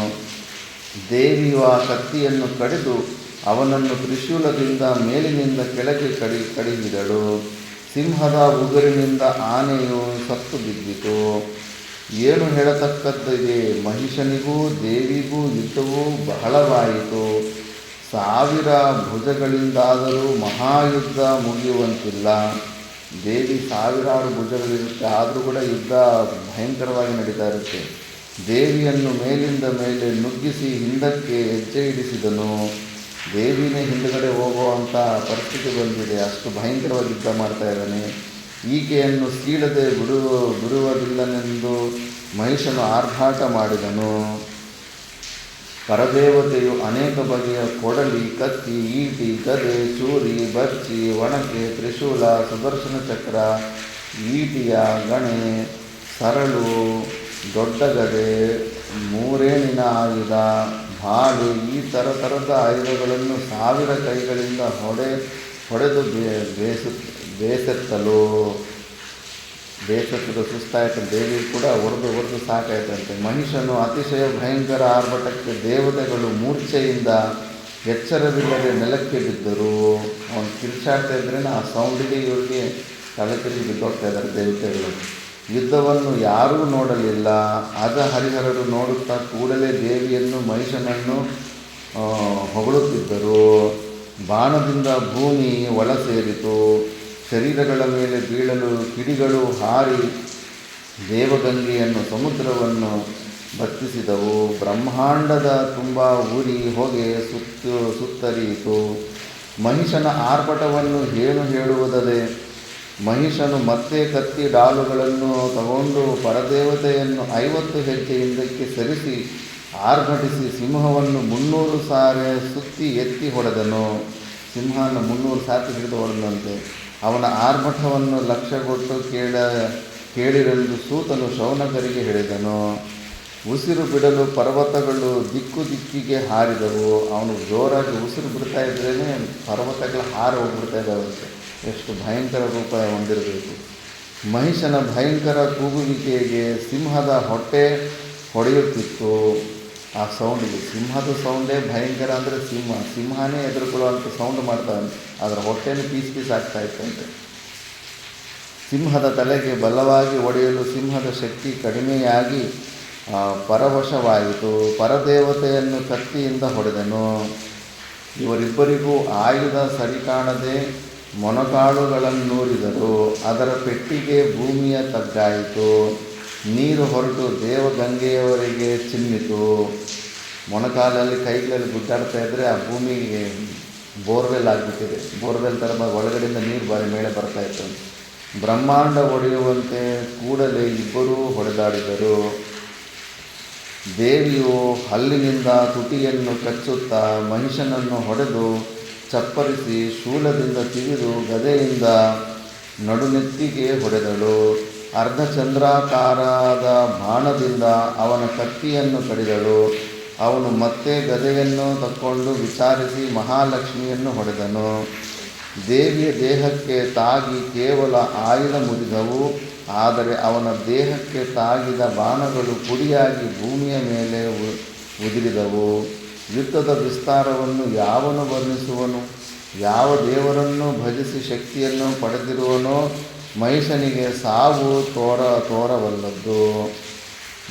ದೇವಿಯು ಆ ಕತ್ತಿಯನ್ನು ಕಡಿದು ಅವನನ್ನು ತ್ರಿಶೂಲದಿಂದ ಮೇಲಿನಿಂದ ಕೆಳಗೆ ಕಡಿದಿದಳು. ಸಿಂಹದ ಉಗುರಿನಿಂದ ಆನೆಯು ಸತ್ತು ಬಿದ್ದಿತು. ಏನು ಹೇಳತಕ್ಕದ್ದಿದೆ. ಮಹಿಷನಿಗೂ ದೇವಿಗೂ ಯುದ್ಧವು ಬಹಳವಾಯಿತು. 1000 ಭುಜಗಳಿಂದಾದರೂ ಮಹಾಯುದ್ಧ ಮುಗಿಯುವಂತಿಲ್ಲ. ದೇವಿ 1000 ಭುಜಗಳಿರುತ್ತೆ, ಆದರೂ ಕೂಡ ಯುದ್ಧ ಭಯಂಕರವಾಗಿ ನಡೀತಾ ಇರುತ್ತೆ. ದೇವಿಯನ್ನು ಮೇಲಿಂದ ಮೇಲೆ ನುಗ್ಗಿಸಿ ಹಿಂದಕ್ಕೆ ಹೆಜ್ಜೆ ಇಡಿಸಿದನು. ದೇವಿನೇ ಹಿಂದುಗಡೆ ಹೋಗುವಂಥ ಪರಿಸ್ಥಿತಿ ಬಂದಿದೆ, ಅಷ್ಟು ಭಯಂಕರವಾಗಿ ಯುದ್ಧ ಮಾಡ್ತಾ ಇದ್ದಾನೆ. ಈಕೆಯನ್ನು ಸೀಳದೆ ಬಿಡುವುದಿಲ್ಲನೆಂದು ಮಹಿಷನು ಆರ್ಭಾಟ ಮಾಡಿದನು. ಪರದೇವತೆಯು ಅನೇಕ ಬಗೆಯ ಕೊಡಲಿ, ಕತ್ತಿ, ಈಟಿ, ಗದೆ, ಚೂರಿ, ಬರ್ಚಿ, ಒಣಕೆ, ತ್ರಿಶೂಲ, ಸುದರ್ಶನ ಚಕ್ರ, ಈಟಿಯ ಗಣೆ, ಸರಳು, ದೊಡ್ಡ ಗದೆ, ಮೂರೇಣಿನ ಆಯುಧ, ಬಾಳು ಈ ಥರದ ಆಯುಧಗಳನ್ನು 1000 ಕೈಗಳಿಂದ ಹೊಡೆದು ಬೇಸತ್ತಲು ಸುಸ್ತಾಯಿತು. ದೇವಿ ಕೂಡ ಹೊಡೆದು ಸಾಕಾಯ್ತಂತೆ. ಮಹಿಷನು ಅತಿಶಯ ಭಯಂಕರ ಆರ್ಭಟಕ್ಕೆ ದೇವತೆಗಳು ಮೂರ್ಛೆಯಿಂದ ಎಚ್ಚರವಿಲ್ಲದೆ ನೆಲಕ್ಕೆ ಬಿದ್ದರು. ಅವನು ಕಿರ್ಚಾಡ್ತಾ ಇದ್ರೇ ಆ ಸೌಂಡಿಗೆ ಇವರಿಗೆ ತಲೆ ತಿರುಗಿ ಬಿದ್ದೋಗ್ತಾ ಇದ್ದಾರೆ ದೇವತೆಗಳು. ಯುದ್ಧವನ್ನು ಯಾರೂ ನೋಡಲಿಲ್ಲ. ಹರಿಹರರು ನೋಡುತ್ತಾ ಕೂಡಲೇ ದೇವಿಯನ್ನು ಮಹಿಷನನ್ನು ಹೊಗಳುತ್ತಿದ್ದರು. ಬಾಣದಿಂದ ಭೂಮಿ ಒಳ ಸೇರಿತು. ಶರೀರಗಳ ಮೇಲೆ ಬೀಳಲು ಕಿಡಿಗಳು ಹಾರಿ ದೇವಗಂಗೆಯನ್ನು ಸಮುದ್ರವನ್ನು ಬತ್ತಿಸಿದವು. ಬ್ರಹ್ಮಾಂಡದ ತುಂಬ ಉರಿ ಹೊಗೆ ಸುತ್ತರಿಯಿತು. ಮಹಿಷನ ಆರ್ಭಟವನ್ನು ಏನು ಹೇಳುವುದದೆ. ಮಹಿಷನು ಮತ್ತೆ ಕತ್ತಿ ಡಾಲುಗಳನ್ನು ತಗೊಂಡು ಪರದೇವತೆಯನ್ನು 50 ಹೆಜ್ಜೆ ಹಿಂದಕ್ಕೆ ಸರಿಸಿ ಆರ್ಭಟಿಸಿ ಸಿಂಹವನ್ನು 300 ಸಾರೆ ಸುತ್ತಿ ಎತ್ತಿ ಹೊಡೆದನು. ಸಿಂಹನ 300 ಸಾರಿ ಹಿಡಿದು ಹೊಡೆದಂತೆ. ಅವನ ಆರ್ಭಟವನ್ನು ಲಕ್ಷ್ಯಗೊಟ್ಟು ಕೇಳಿರೆಂದು ಸೂತನು ಶೌನಕರಿಗೆ ಹೇಳಿದನು. ಉಸಿರು ಬಿಡಲು ಪರ್ವತಗಳು ದಿಕ್ಕಿಗೆ ಹಾರಿದವು. ಅವನು ಜೋರಾಗಿ ಉಸಿರು ಬಿಡ್ತಾ ಇದ್ರೇ ಪರ್ವತಗಳು ಹಾರಿ ಹೋಗ್ಬಿಡ್ತಾ ಇದ್ದಾವಂತೆ. ಎಷ್ಟು ಭಯಂಕರ ರೂಪ ಹೊಂದಿರಬೇಕು. ಮಹಿಷನ ಭಯಂಕರ ಕೂಗುವಿಕೆಗೆ ಸಿಂಹದ ಹೊಟ್ಟೆ ಹೊಡೆಯುತ್ತಿತ್ತು. ಆ ಸೌಂಡಿಗೆ ಸಿಂಹದ ಸೌಂಡೇ ಭಯಂಕರ ಅಂದರೆ ಸಿಂಹನೇ ಎದುರುಕೊಳ್ಳುವಂಥ ಸೌಂಡ್ ಮಾಡ್ತಾನೆ. ಅದರ ಹೊಟ್ಟೆನೂ ಪೀಸ್ ಆಗ್ತಾ ಇತ್ತಂತೆ. ಸಿಂಹದ ತಲೆಗೆ ಬಲವಾಗಿ ಹೊಡೆಯಲು ಸಿಂಹದ ಶಕ್ತಿ ಕಡಿಮೆಯಾಗಿ ಪರವಶವಾಯಿತು. ಪರದೇವತೆಯನ್ನು ಕತ್ತಿಯಿಂದ ಹೊಡೆದನು. ಇವರಿಬ್ಬರಿಗೂ ಆಯುಧ ಸರಿ ಕಾಣದೆ ಮೊನಕಾಳುಗಳನ್ನೂರಿದರು. ಅದರ ಪೆಟ್ಟಿಗೆ ಭೂಮಿಯ ತಗ್ಗಾಯಿತು. ನೀರು ಹೊರಟು ದೇವಗಂಗೆಯವರೆಗೆ ಚಿಮ್ಮಿತು. ಮೊಣಕಾಲಲ್ಲಿ ಕೈಗಳಲ್ಲಿ ಗುಡ್ಡಾಡ್ತಾ ಇದ್ದರೆ ಆ ಭೂಮಿಗೆ ಬೋರ್ವೆಲ್ ಆಗಿಬಿಟ್ಟಿದೆ. ಬೋರ್ವೆಲ್ ಥರ ಒಳಗಡೆಯಿಂದ ನೀರು ಮೇಲೆ ಬರ್ತಾ ಇತ್ತು. ಬ್ರಹ್ಮಾಂಡ ಒಡೆಯುವಂತೆ ಕೂಡಲೇ ಇಬ್ಬರೂ ಹೊಡೆದಾಡಿದರು. ದೇವಿಯು ಹಲ್ಲಿನಿಂದ ತುಟಿಯನ್ನು ಕಚ್ಚುತ್ತಾ ಮಹಿಷನನ್ನು ಹೊಡೆದು ಚಪ್ಪರಿಸಿ ಶೂಲದಿಂದ ತಿವಿದು ಗದೆಯಿಂದ ನಡುನೆತ್ತಿಗೆ ಹೊಡೆದಳು. ಅರ್ಧಚಂದ್ರಾಕಾರದ ಬಾಣದಿಂದ ಅವನ ಕತ್ತಿಯನ್ನು ಕಡಿದಳು. ಅವನು ಮತ್ತೆ ಗದೆಯನ್ನು ತಕ್ಕೊಂಡು ವಿಚಾರಿಸಿ ಮಹಾಲಕ್ಷ್ಮಿಯನ್ನು ಹೊಡೆದನು. ದೇವಿಯ ದೇಹಕ್ಕೆ ತಾಗಿ ಕೇವಲ ಆಯುಧ ಮುರಿದವು. ಆದರೆ ಅವನ ದೇಹಕ್ಕೆ ತಾಗಿದ ಬಾಣಗಳು ಪುಡಿಯಾಗಿ ಭೂಮಿಯ ಮೇಲೆ ಉದುರಿದವು. ಯುದ್ಧದ ವಿಸ್ತಾರವನ್ನು ಯಾವನು ವರ್ಣಿಸುವನು? ಯಾವ ದೇವರನ್ನು ಭಜಿಸಿ ಶಕ್ತಿಯನ್ನು ಪಡೆದಿರುವನೋ ಮಹಿಷನಿಗೆ ಸಾವು ತೋರವಲ್ಲದ್ದು.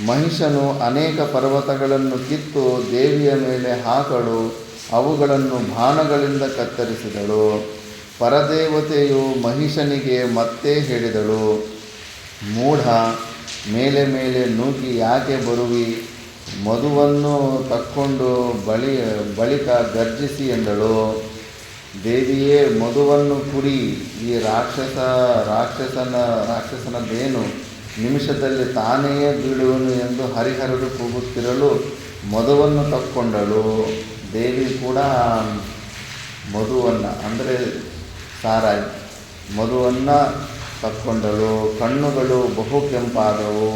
ಮಹಿಷನು ಅನೇಕ ಪರ್ವತಗಳನ್ನು ಕಿತ್ತು ದೇವಿಯ ಮೇಲೆ ಹಾಕಲು ಅವುಗಳನ್ನು ಬಾಣಗಳಿಂದ ಕತ್ತರಿಸಿದಳು. ಪರದೇವತೆಯು ಮಹಿಷನಿಗೆ ಮತ್ತೆ ಹೇಳಿದಳು, ಮೂಢ, ಮೇಲೆ ನೂಕಿ ಯಾಕೆ ಬರುವಿ? ಮಧುವನ್ನು ತಕ್ಕೊಂಡು ಬಳಿಕ ಗರ್ಜಿಸಿ ಎಂದಳು. ದೇವಿಯೇ, ಮಧುವನ್ನು ಕುಡಿ, ಈ ರಾಕ್ಷಸನದೇನು ನಿಮಿಷದಲ್ಲಿ ತಾನೇ ಬೀಳುವನು ಎಂದು ಹರಿಹರರು ಕೂಗುತ್ತಿರಲು ಮಧುವನ್ನು ತಕ್ಕೊಂಡಳು. ದೇವಿ ಕೂಡ ಮಧುವನ್ನು ಅಂದರೆ ಸಾರಾಯಿ ಮಧುವನ್ನು ತಕ್ಕೊಂಡಳು. ಕಣ್ಣುಗಳು ಬಹು ಕೆಂಪಾದವು.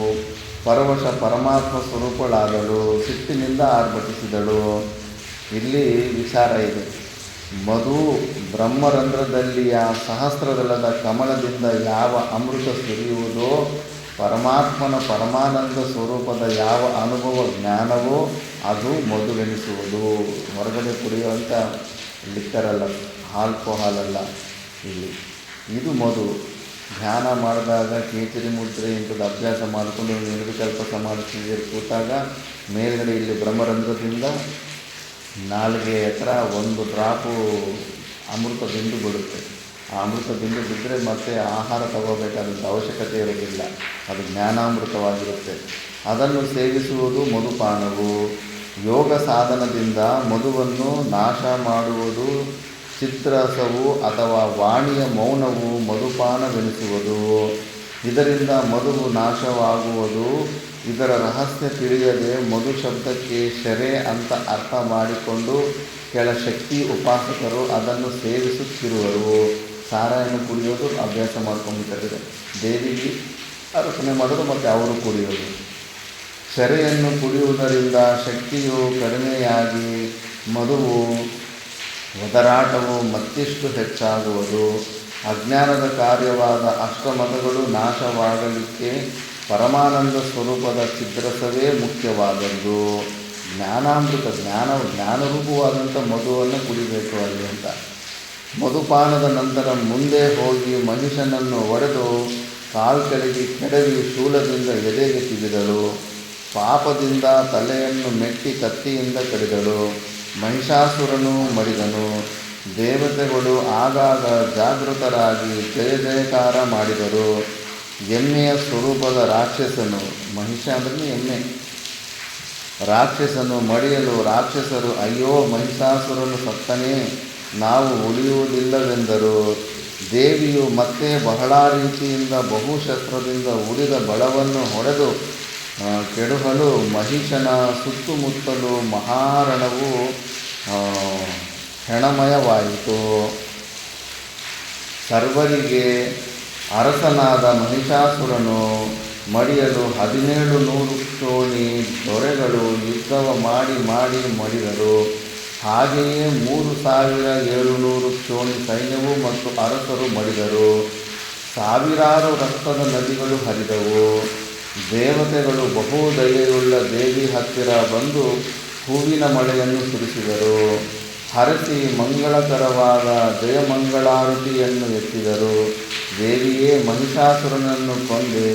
ಪರವಶ ಪರಮಾತ್ಮ ಸ್ವರೂಪಳಾದಳು. ಸಿಟ್ಟಿನಿಂದ ಆರ್ಭಟಿಸಿದಳು. ಇಲ್ಲಿ ವಿಚಾರ ಇದೆ. ಮಧು ಬ್ರಹ್ಮರಂಧ್ರದಲ್ಲಿಯ ಸಹಸ್ರದಳದ ಕಮಲದಿಂದ ಯಾವ ಅಮೃತ ಸುರಿಯುವುದೋ, ಪರಮಾತ್ಮನ ಪರಮಾನಂದ ಸ್ವರೂಪದ ಯಾವ ಅನುಭವ ಜ್ಞಾನವೋ ಅದು ಮಧುವೆನಿಸುವುದು. ಹೊರಗಡೆ ಕುಡಿಯುವಂಥ ಲಿಕ್ಕರಲ್ಲ, ಆಲ್ಕೋಹಾಲ್ ಅಲ್ಲ. ಇದು ಮಧು. ಧ್ಯಾನ ಮಾಡಿದಾಗ ಕೇಸರಿ ಮುದ್ರೆ ಇಂಥದ್ದು ಅಭ್ಯಾಸ ಮಾಡಿಕೊಂಡು ನಿರ್ವಿಕಲ್ಪ ಸಮಾಧಿಯಲ್ಲಿ ಕೂತಾಗ ಮೇಲ್ಗಡೆ ಇಲ್ಲಿ ಬ್ರಹ್ಮರಂಧ್ರದಿಂದ ನಾಲಿಗೆ ಹತ್ರ ಒಂದು ಡ್ರಾಪು ಅಮೃತ ಬಿಂದು ಬಿಡುತ್ತೆ. ಆ ಅಮೃತ ಬಿಂದು ಬಿದ್ದರೆ ಮತ್ತೆ ಆಹಾರ ತಗೋಬೇಕಾದಂಥ ಅವಶ್ಯಕತೆ ಇರೋದಿಲ್ಲ. ಅದು ಜ್ಞಾನಾಮೃತವಾಗಿರುತ್ತೆ. ಅದನ್ನು ಸೇವಿಸುವುದು ಮಧುಪಾನವು. ಯೋಗ ಸಾಧನದಿಂದ ಮಧುವನ್ನು ನಾಶ ಮಾಡುವುದು ಚಿತ್ರರಸವು ಅಥವಾ ವಾಣಿಯ ಮೌನವು ಮಧುಪಾನವೆನಿಸುವುದು. ಇದರಿಂದ ಮಧುವು ನಾಶವಾಗುವುದು. ಇದರ ರಹಸ್ಯ ತಿಳಿಯದೆ ಮಧು ಶಬ್ದಕ್ಕೆ ಶರೆ ಅಂತ ಅರ್ಥ ಮಾಡಿಕೊಂಡು ಕೆಲ ಶಕ್ತಿ ಉಪಾಸಕರು ಅದನ್ನು ಸೇವಿಸುತ್ತಿರುವರು. ಸಾರಾಯನ್ನು ಕುಡಿಯೋದು ಅಭ್ಯಾಸ ಮಾಡ್ಕೊಂಡ್ಬಿಟ್ಟಿದ್ದಾರೆ. ದೇವಿಗೆ ಅರ್ಪಣೆ ಮಾಡೋದು ಮತ್ತು ಅವರು ಕುಡಿಯೋದು. ಶರೆಯನ್ನು ಕುಡಿಯುವುದರಿಂದ ಶಕ್ತಿಯು ಕಡಿಮೆಯಾಗಿ ಮಧುವು ಒದರಾಟವು ಮತ್ತಿಷ್ಟು ಹೆಚ್ಚಾಗುವುದು. ಅಜ್ಞಾನದ ಕಾರ್ಯವಾದ ಅಷ್ಟಮತಗಳು ನಾಶವಾಗಲಿಕ್ಕೆ ಪರಮಾನಂದ ಸ್ವರೂಪದ ಚಿದ್ರಸವೇ ಮುಖ್ಯವಾದದ್ದು. ಜ್ಞಾನಾಮೃತ ಜ್ಞಾನರೂಪವಾದಂಥ ಮಧುವನ್ನು ಕುಡಿಬೇಕು ಅಲ್ಲಿ ಅಂತ. ಮಧುಪಾನದ ನಂತರ ಮುಂದೆ ಹೋಗಿ ಮಹಿಷನನ್ನು ಒಡೆದು ಕಾಲ್ಕೆಳಗೆ ಕೆಡವಿ ಶೂಲದಿಂದ ಎದೆಗೆ ತಿವಿದಳು. ಪಾಪದಿಂದ ತಲೆಯನ್ನು ಮೆಟ್ಟಿ ಕತ್ತಿಯಿಂದ ಕಡಿದಳು. ಮಹಿಷಾಸುರನು ಮಡಿದನು. ದೇವತೆಗಳು ಆಗಾಗ ಜಾಗೃತರಾಗಿ ಜಯ ಜಯಕಾರ ಮಾಡಿದರು. ಎಮ್ಮೆಯ ಸ್ವರೂಪದ ರಾಕ್ಷಸನು, ಮಹಿಷ ಅಂದರೆ ಎಮ್ಮೆ, ರಾಕ್ಷಸನು ಮಡಿಯಲು ರಾಕ್ಷಸರು ಅಯ್ಯೋ ಮಹಿಷಾಸುರನು ಸತ್ತನೇ, ನಾವು ಉಳಿಯುವುದಿಲ್ಲವೆಂದರು. ದೇವಿಯು ಮತ್ತೆ ಬಹಳ ರೀತಿಯಿಂದ ಬಹುಶಸ್ತ್ರದಿಂದ ಉಳಿದ ಬಲವನ್ನು ಹೊಡೆದು ಕೆಡುಹಲು ಮಹಿಷನ ಸುತ್ತಮುತ್ತಲು ಮಹಾರಣವು ಹೆಣಮಯವಾಯಿತು. ಸರ್ವರಿಗೆ ಅರಸನಾದ ಮಹಿಷಾಸುರನು ಮಡಿಯಲು 1700 ಕ್ಷೋಣಿ ದೊರೆಗಳು ಯುದ್ಧವ ಮಾಡಿ ಮಡಿದರು. ಹಾಗೆಯೇ 3700 ಕ್ಷೋಣಿ ಸೈನ್ಯವು ಮತ್ತು ಅರಸರು ಮಡಿದರು. ಸಾವಿರಾರು ರಕ್ತದ ನದಿಗಳು ಹರಿದವು. ದೇವತೆಗಳು ಬಹು ದಯೆಯುಳ್ಳ ದೇವಿ ಹತ್ತಿರ ಬಂದು ಹೂವಿನ ಮಳೆಯನ್ನು ಸುರಿಸಿದರು. ಹರಸಿ ಮಂಗಳಕರವಾದ ಜಯಮಂಗಳಾರತಿಯನ್ನು ಎತ್ತಿದರು. ದೇವಿಯೇ ಮಹಿಷಾಸುರನನ್ನು ಕೊಂದೆ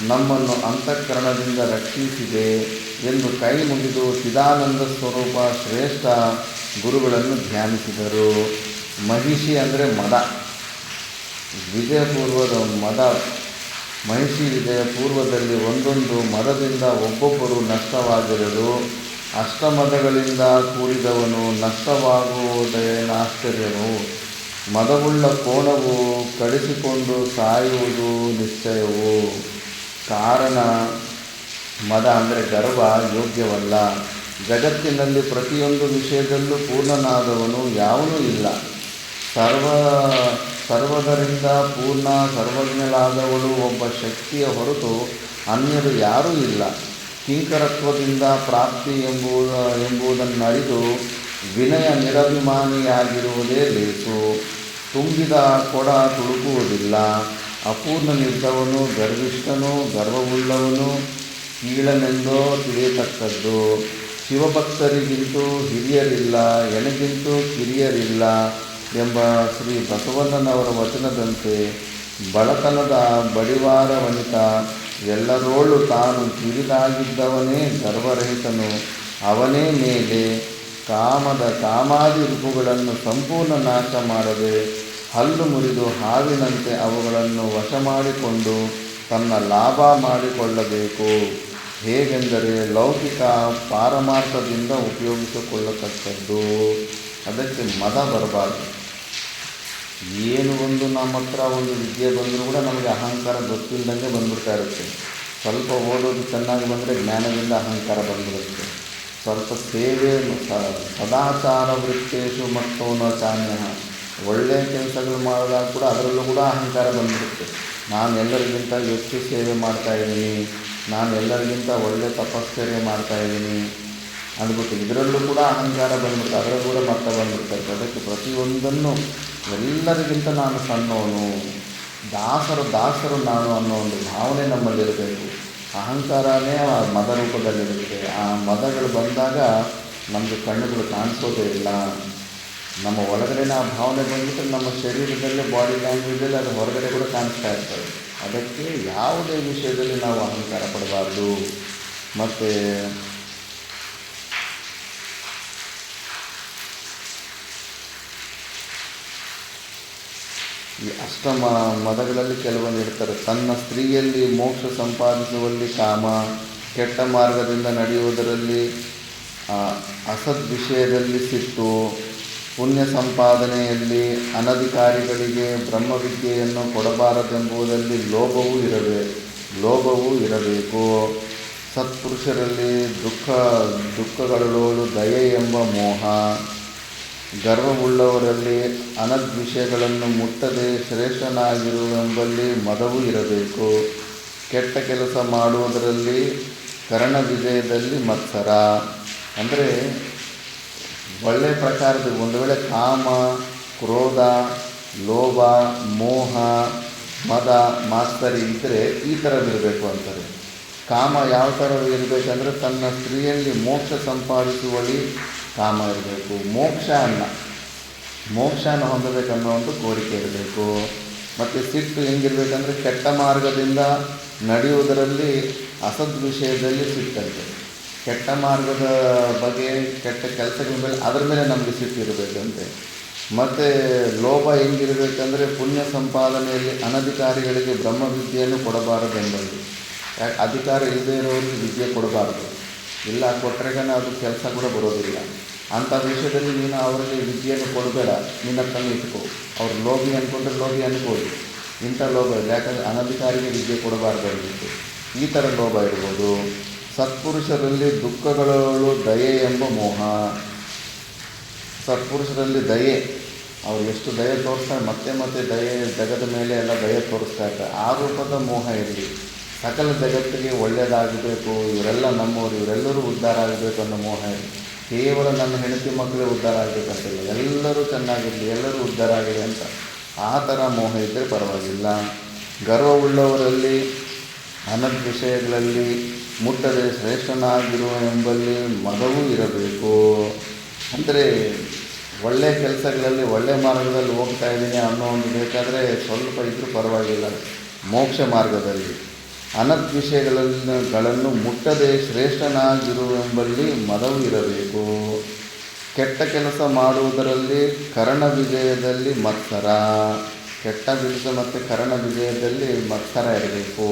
ನಮ್ಮನ್ನು ಅಂತಃಕರಣದಿಂದ ರಕ್ಷಿಸಿದೆ ಎಂದು ಕೈ ಮುಗಿದು ಚಿದಾನಂದ ಸ್ವರೂಪ ಶ್ರೇಷ್ಠ ಗುರುಗಳನ್ನು ಧ್ಯಾನಿಸಿದರು. ಮಹಿಷಿ ಅಂದರೆ ಮದ, ವಿಜಯಪೂರ್ವದ ಮದ. ಮಹಿಷಿ ವಿಜಯ ಪೂರ್ವದಲ್ಲಿ ಒಂದೊಂದು ಮದದಿಂದ ಒಬ್ಬೊಬ್ಬರು ನಷ್ಟವಾಗಿರಲು ಅಷ್ಟಮದಗಳಿಂದ ಕೂಡಿದವನು ನಷ್ಟವಾಗುವುದೇನಾಶ್ಚರ್ಯವು. ಮದವುಳ್ಳ ಕೋಣವು ಕಡಿಸಿಕೊಂಡು ಸಾಯುವುದು ನಿಶ್ಚಯವು. ಕಾರಣ ಮದ ಅಂದರೆ ಗರ್ವ ಯೋಗ್ಯವಲ್ಲ. ಜಗತ್ತಿನಲ್ಲಿ ಪ್ರತಿಯೊಂದು ವಿಷಯದಲ್ಲೂ ಪೂರ್ಣನಾದವನು ಯಾವನೂ ಇಲ್ಲ. ಸರ್ವದರಿಂದ ಪೂರ್ಣ ಸರ್ವಜ್ಞಳಾದವಳು ಒಬ್ಬ ಶಕ್ತಿಯ ಹೊರತು ಅನ್ಯರು ಯಾರೂ ಇಲ್ಲ. ಕಿಂಕರತ್ವದಿಂದ ಪ್ರಾಪ್ತಿ ಎಂಬುದನ್ನರಿದು ವಿನಯ ನಿರಭಿಮಾನಿಯಾಗಿರುವುದೇ ಲೇಸು. ತುಂಬಿದ ಕೊಡ ತುಳುಕುವುದಿಲ್ಲ. ಅಪೂರ್ಣನಿದ್ದವನು ಗರ್ವಿಷ್ಠನು, ಗರ್ವವುಳ್ಳವನು ಕೀಳನೆಂದೋ ತಿಳಿಯತಕ್ಕದ್ದು. ಶಿವಭಕ್ತರಿಗಿಂತೂ ಹಿರಿಯರಿಲ್ಲ, ಎನಗಿಂತೂ ಕಿರಿಯರಿಲ್ಲ ಎಂಬ ಶ್ರೀ ಬಸವಣ್ಣನವರ ವಚನದಂತೆ ಬಡತನದ ಬಡಿವಾರ ವನಿತ ಎಲ್ಲರೋಳು ತಾನು ಕಿರಿದಾಗಿದ್ದವನೇ ಗರ್ವರಹಿತನು. ಅವನೇ ಮೇಲೆ ಕಾಮದ ಕಾಮಾದಿ ಋಪುಗಳನ್ನು ಸಂಪೂರ್ಣ ನಾಶ ಮಾಡದೆ ಹಲ್ಲು ಮುರಿದು ಹಾವಿನಂತೆ ಅವುಗಳನ್ನು ವಶ ಮಾಡಿಕೊಂಡು ತನ್ನ ಲಾಭ ಮಾಡಿಕೊಳ್ಳಬೇಕು. ಹೇಗೆಂದರೆ ಲೌಕಿಕ ಪಾರಮಾರ್ಥದಿಂದ ಉಪಯೋಗಿಸಿಕೊಳ್ಳತಕ್ಕದ್ದು. ಅದಕ್ಕೆ ಮದ ಬರಬಾರ್ದು. ಏನು ಒಂದು ನಮ್ಮ ಹತ್ರ ಒಂದು ವಿದ್ಯೆ ಬಂದರೂ ಕೂಡ ನಮಗೆ ಅಹಂಕಾರ ಗೊತ್ತಿಲ್ಲದಂಗೆ ಬಂದ್ಬಿಡ್ತಾ ಇರುತ್ತೆ. ಸ್ವಲ್ಪ ಓದೋದು ಚೆನ್ನಾಗಿ ಬಂದರೆ ಜ್ಞಾನದಿಂದ ಅಹಂಕಾರ ಬಂದ್ಬಿಡುತ್ತೆ. ಸ್ವಲ್ಪ ಸೇವೆ ಸದಾಚಾರ ವೃತ್ತೇಶು ಮತ್ತೋನ ಚಾನ್ಯ, ಒಳ್ಳೆಯ ಕೆಲಸಗಳು ಮಾಡಿದಾಗ ಕೂಡ ಅದರಲ್ಲೂ ಕೂಡ ಅಹಂಕಾರ ಬಂದ್ಬಿಡುತ್ತೆ. ನಾನು ಎಲ್ಲರಿಗಿಂತ ಹೆಚ್ಚು ಸೇವೆ ಮಾಡ್ತಾಯಿದ್ದೀನಿ, ನಾನು ಎಲ್ಲರಿಗಿಂತ ಒಳ್ಳೆಯ ತಪಶ್ಚರ್ಯ ಮಾಡ್ತಾಯಿದ್ದೀನಿ ಅಂದ್ಬಿಟ್ಟು ಇದರಲ್ಲೂ ಕೂಡ ಅಹಂಕಾರ ಬಂದ್ಬಿಡುತ್ತೆ. ಅದರಲ್ಲೂ ಕೂಡ ಮತ್ತೆ ಬಂದ್ಬಿಡ್ತಾರೆ. ಅದಕ್ಕೆ ಪ್ರತಿಯೊಂದನ್ನು ಎಲ್ಲರಿಗಿಂತ ನಾನು ಸಣ್ಣವನು, ದಾಸರು ನಾನು ಅನ್ನೋ ಒಂದು ಭಾವನೆ ನಮ್ಮಲ್ಲಿರಬೇಕು. ಅಹಂಕಾರನೇ ಮದ ರೂಪದಲ್ಲಿರುತ್ತೆ. ಆ ಮದಗಳು ಬಂದಾಗ ನಮಗೆ ಕಣ್ಣುಗಳು ಕಾಣಿಸೋದೇ ಇಲ್ಲ. ನಮ್ಮ ಒಳಗಡೆನೇ ಆ ಭಾವನೆ ಬಂದುಬಿಟ್ಟು ನಮ್ಮ ಶರೀರದಲ್ಲೇ ಬಾಡಿ ಲ್ಯಾಂಗ್ವೇಜಲ್ಲಿ ಅದು ಹೊರಗಡೆ ಕೂಡ ಕಾಣಿಸ್ತಾ ಇರ್ತದೆ. ಅದಕ್ಕೆ ಯಾವುದೇ ವಿಷಯದಲ್ಲಿ ನಾವು ಅಹಂಕಾರ ಪಡಬಾರ್ದು. ಮತ್ತು ಈ ಅಷ್ಟಮ ಮದಗಳಲ್ಲಿ ಕೆಲವೊಂದು ಇರ್ತಾರೆ. ತನ್ನ ಸ್ತ್ರೀಯಲ್ಲಿ ಮೋಕ್ಷ ಸಂಪಾದಿಸುವಲ್ಲಿ ಕಾಮ, ಕೆಟ್ಟ ಮಾರ್ಗದಿಂದ ನಡೆಯುವುದರಲ್ಲಿ ಅಸದ್ ವಿಷಯದಲ್ಲಿ ಸಿಟ್ಟು, ಪುಣ್ಯ ಸಂಪಾದನೆಯಲ್ಲಿ ಅನಧಿಕಾರಿಗಳಿಗೆ ಬ್ರಹ್ಮವಿದ್ಯೆಯನ್ನು ಕೊಡಬಾರದೆಂಬುದರಲ್ಲಿ ಲೋಭವೂ ಇರಬೇಕು. ಸತ್ಪುರುಷರಲ್ಲಿ ದುಃಖಗಳೋಳು ದಯೆ ಎಂಬ ಮೋಹ, ಗರ್ವವುಳ್ಳವರಲ್ಲಿ ಅನದ್ವಿಷಯಗಳನ್ನು ಮುಟ್ಟದೆ ಶ್ರೇಷ್ಠನಾಗಿರುವೆಂಬಲ್ಲಿ ಮದವೂ ಇರಬೇಕು. ಕೆಟ್ಟ ಕೆಲಸ ಮಾಡುವುದರಲ್ಲಿ ಕರ್ಣ ವಿಜಯದಲ್ಲಿ ಮತ್ಸರ. ಅಂದರೆ ಒಳ್ಳೆಯ ಪ್ರಕಾರದ ಒಂದು ವೇಳೆ ಕಾಮ, ಕ್ರೋಧ, ಲೋಭ, ಮೋಹ, ಮದ, ಮಾತ್ಸರಿ ಇದ್ದರೆ ಈ ಥರವಿರಬೇಕು ಅಂತಾರೆ. ಕಾಮ ಯಾವ ಥರ ಇರಬೇಕಂದ್ರೆ ತನ್ನ ಸ್ತ್ರೀಯಲ್ಲಿ ಮೋಕ್ಷ ಸಂಪಾದಿಸುವಲ್ಲಿ ಕಾಮ ಇರಬೇಕು. ಮೋಕ್ಷನ ಹೊಂದಬೇಕನ್ನೋ ಒಂದು ಕೋರಿಕೆ ಇರಬೇಕು. ಮತ್ತು ಸಿಟ್ಟು ಹೆಂಗಿರ್ಬೇಕಂದ್ರೆ ಕೆಟ್ಟ ಮಾರ್ಗದಿಂದ ನಡೆಯುವುದರಲ್ಲಿ ಅಸದ್ವಿಷಯದಲ್ಲಿ ಸಿಟ್ಟಂತೆ. ಕೆಟ್ಟ ಮಾರ್ಗದ ಬಗ್ಗೆ, ಕೆಟ್ಟ ಕೆಲಸಗಳ ಮೇಲೆ ಅದರ ಮೇಲೆ ನಮಗೆ ಸಿಟ್ಟಿರಬೇಕಂತೆ. ಮತ್ತು ಲೋಭ ಹೆಂಗಿರಬೇಕಂದ್ರೆ ಪುಣ್ಯ ಸಂಪಾದನೆಯಲ್ಲಿ ಅನಧಿಕಾರಿಗಳಿಗೆ ಬ್ರಹ್ಮವಿದ್ಯೆಯನ್ನು ಕೊಡಬಾರದೆಂಬುದು. ಯಾಕೆ ಅಧಿಕಾರ ಇಲ್ಲದೇ ಇರೋರಿಗೆ ವಿದ್ಯೆ ಕೊಡಬಾರ್ದು. ಇಲ್ಲ ಕೊಟ್ಟರೆಗನ ಅದು ಕೆಲಸ ಕೂಡ ಬರೋದಿಲ್ಲ. ಅಂಥ ವಿಷಯದಲ್ಲಿ ನೀನು ಅವರಿಗೆ ವಿದ್ಯೆಯನ್ನು ಕೊಡಬೇಡ, ನಿನ್ನ ತಂದು ಇಟ್ಕೋ. ಅವ್ರು ಲೋಭಿ ಅಂದ್ಕೊಂಡ್ರೆ ಲೋಭಿ ಅನ್ಕೋದು. ಇಂಥ ಲೋಭ ಇಲ್ಲ, ಯಾಕಂದರೆ ಅನಧಿಕಾರಿಗೆ ವಿದ್ಯೆ ಕೊಡಬಾರ್ದಾಗಿತ್ತು. ಈ ಥರ ಲೋಭ ಇರ್ಬೋದು. ಸತ್ಪುರುಷರಲ್ಲಿ ದುಃಖಗಳು ದಯೆ ಎಂಬ ಮೋಹ. ಸತ್ಪುರುಷರಲ್ಲಿ ದಯೆ, ಅವ್ರು ಎಷ್ಟು ದಯೆ ತೋರಿಸ್ತಾರೆ, ಮತ್ತೆ ದಯೆ ಜಗದ ಮೇಲೆ ಎಲ್ಲ ದಯೆ ತೋರಿಸ್ತಾ ಇರ್ತಾರೆ. ಆ ರೂಪದ ಮೋಹ ಇರಲಿ. ಸಕಲ ಜಗತ್ತಿಗೆ ಒಳ್ಳೆಯದಾಗಬೇಕು, ಇವರೆಲ್ಲ ನಮ್ಮವರು, ಇವರೆಲ್ಲರೂ ಉದ್ಧಾರ ಆಗಬೇಕು ಅನ್ನೋ ಮೋಹ ಇರಲಿ. ಕೇವಲ ನನ್ನ ಹೆಂಡತಿ ಮಕ್ಕಳೇ ಉದ್ಧಾರ ಆಗಬೇಕಂತಿಲ್ಲ, ಎಲ್ಲರೂ ಚೆನ್ನಾಗಿರಲಿ, ಎಲ್ಲರೂ ಉದ್ಧಾರ ಆಗಲಿ ಅಂತ ಆ ಥರ ಮೋಹ ಇದ್ದರೆ ಪರವಾಗಿಲ್ಲ. ಗರ್ವವುಳ್ಳವರಲ್ಲಿ ಅನದ್ವಿಷಯಗಳಲ್ಲಿ ಮುಟ್ಟದೆ ಶ್ರೇಷ್ಠನಾಗಿರುವ ಎಂಬಲ್ಲಿ ಮದವೂ ಇರಬೇಕು. ಅಂದರೆ ಒಳ್ಳೆಯ ಕೆಲಸಗಳಲ್ಲಿ ಒಳ್ಳೆಯ ಮಾರ್ಗದಲ್ಲಿ ಹೋಗ್ತಾ ಇದ್ದೀನಿ ಅನ್ನೋ ಒಂದು ಬೇಕಾದರೆ ಸ್ವಲ್ಪ ಇದ್ದರೂ ಪರವಾಗಿಲ್ಲ. ಮೋಕ್ಷ ಮಾರ್ಗದಲ್ಲಿ ಅನದ್ವಿಷಯಗಳನ್ನು ಮುಟ್ಟದೆ ಶ್ರೇಷ್ಠನಾಗಿರುವೆಂಬಲ್ಲಿ ಮದವು ಇರಬೇಕು. ಕೆಟ್ಟ ಕೆಲಸ ಮಾಡುವುದರಲ್ಲಿ ಕರ್ಣ ವಿಜಯದಲ್ಲಿ ಮತ್ಸರ. ಕೆಟ್ಟ ಕೆಲಸ ಮತ್ತು ಕರ್ಣ ವಿಜಯದಲ್ಲಿ ಮತ್ಸರ ಇರಬೇಕು.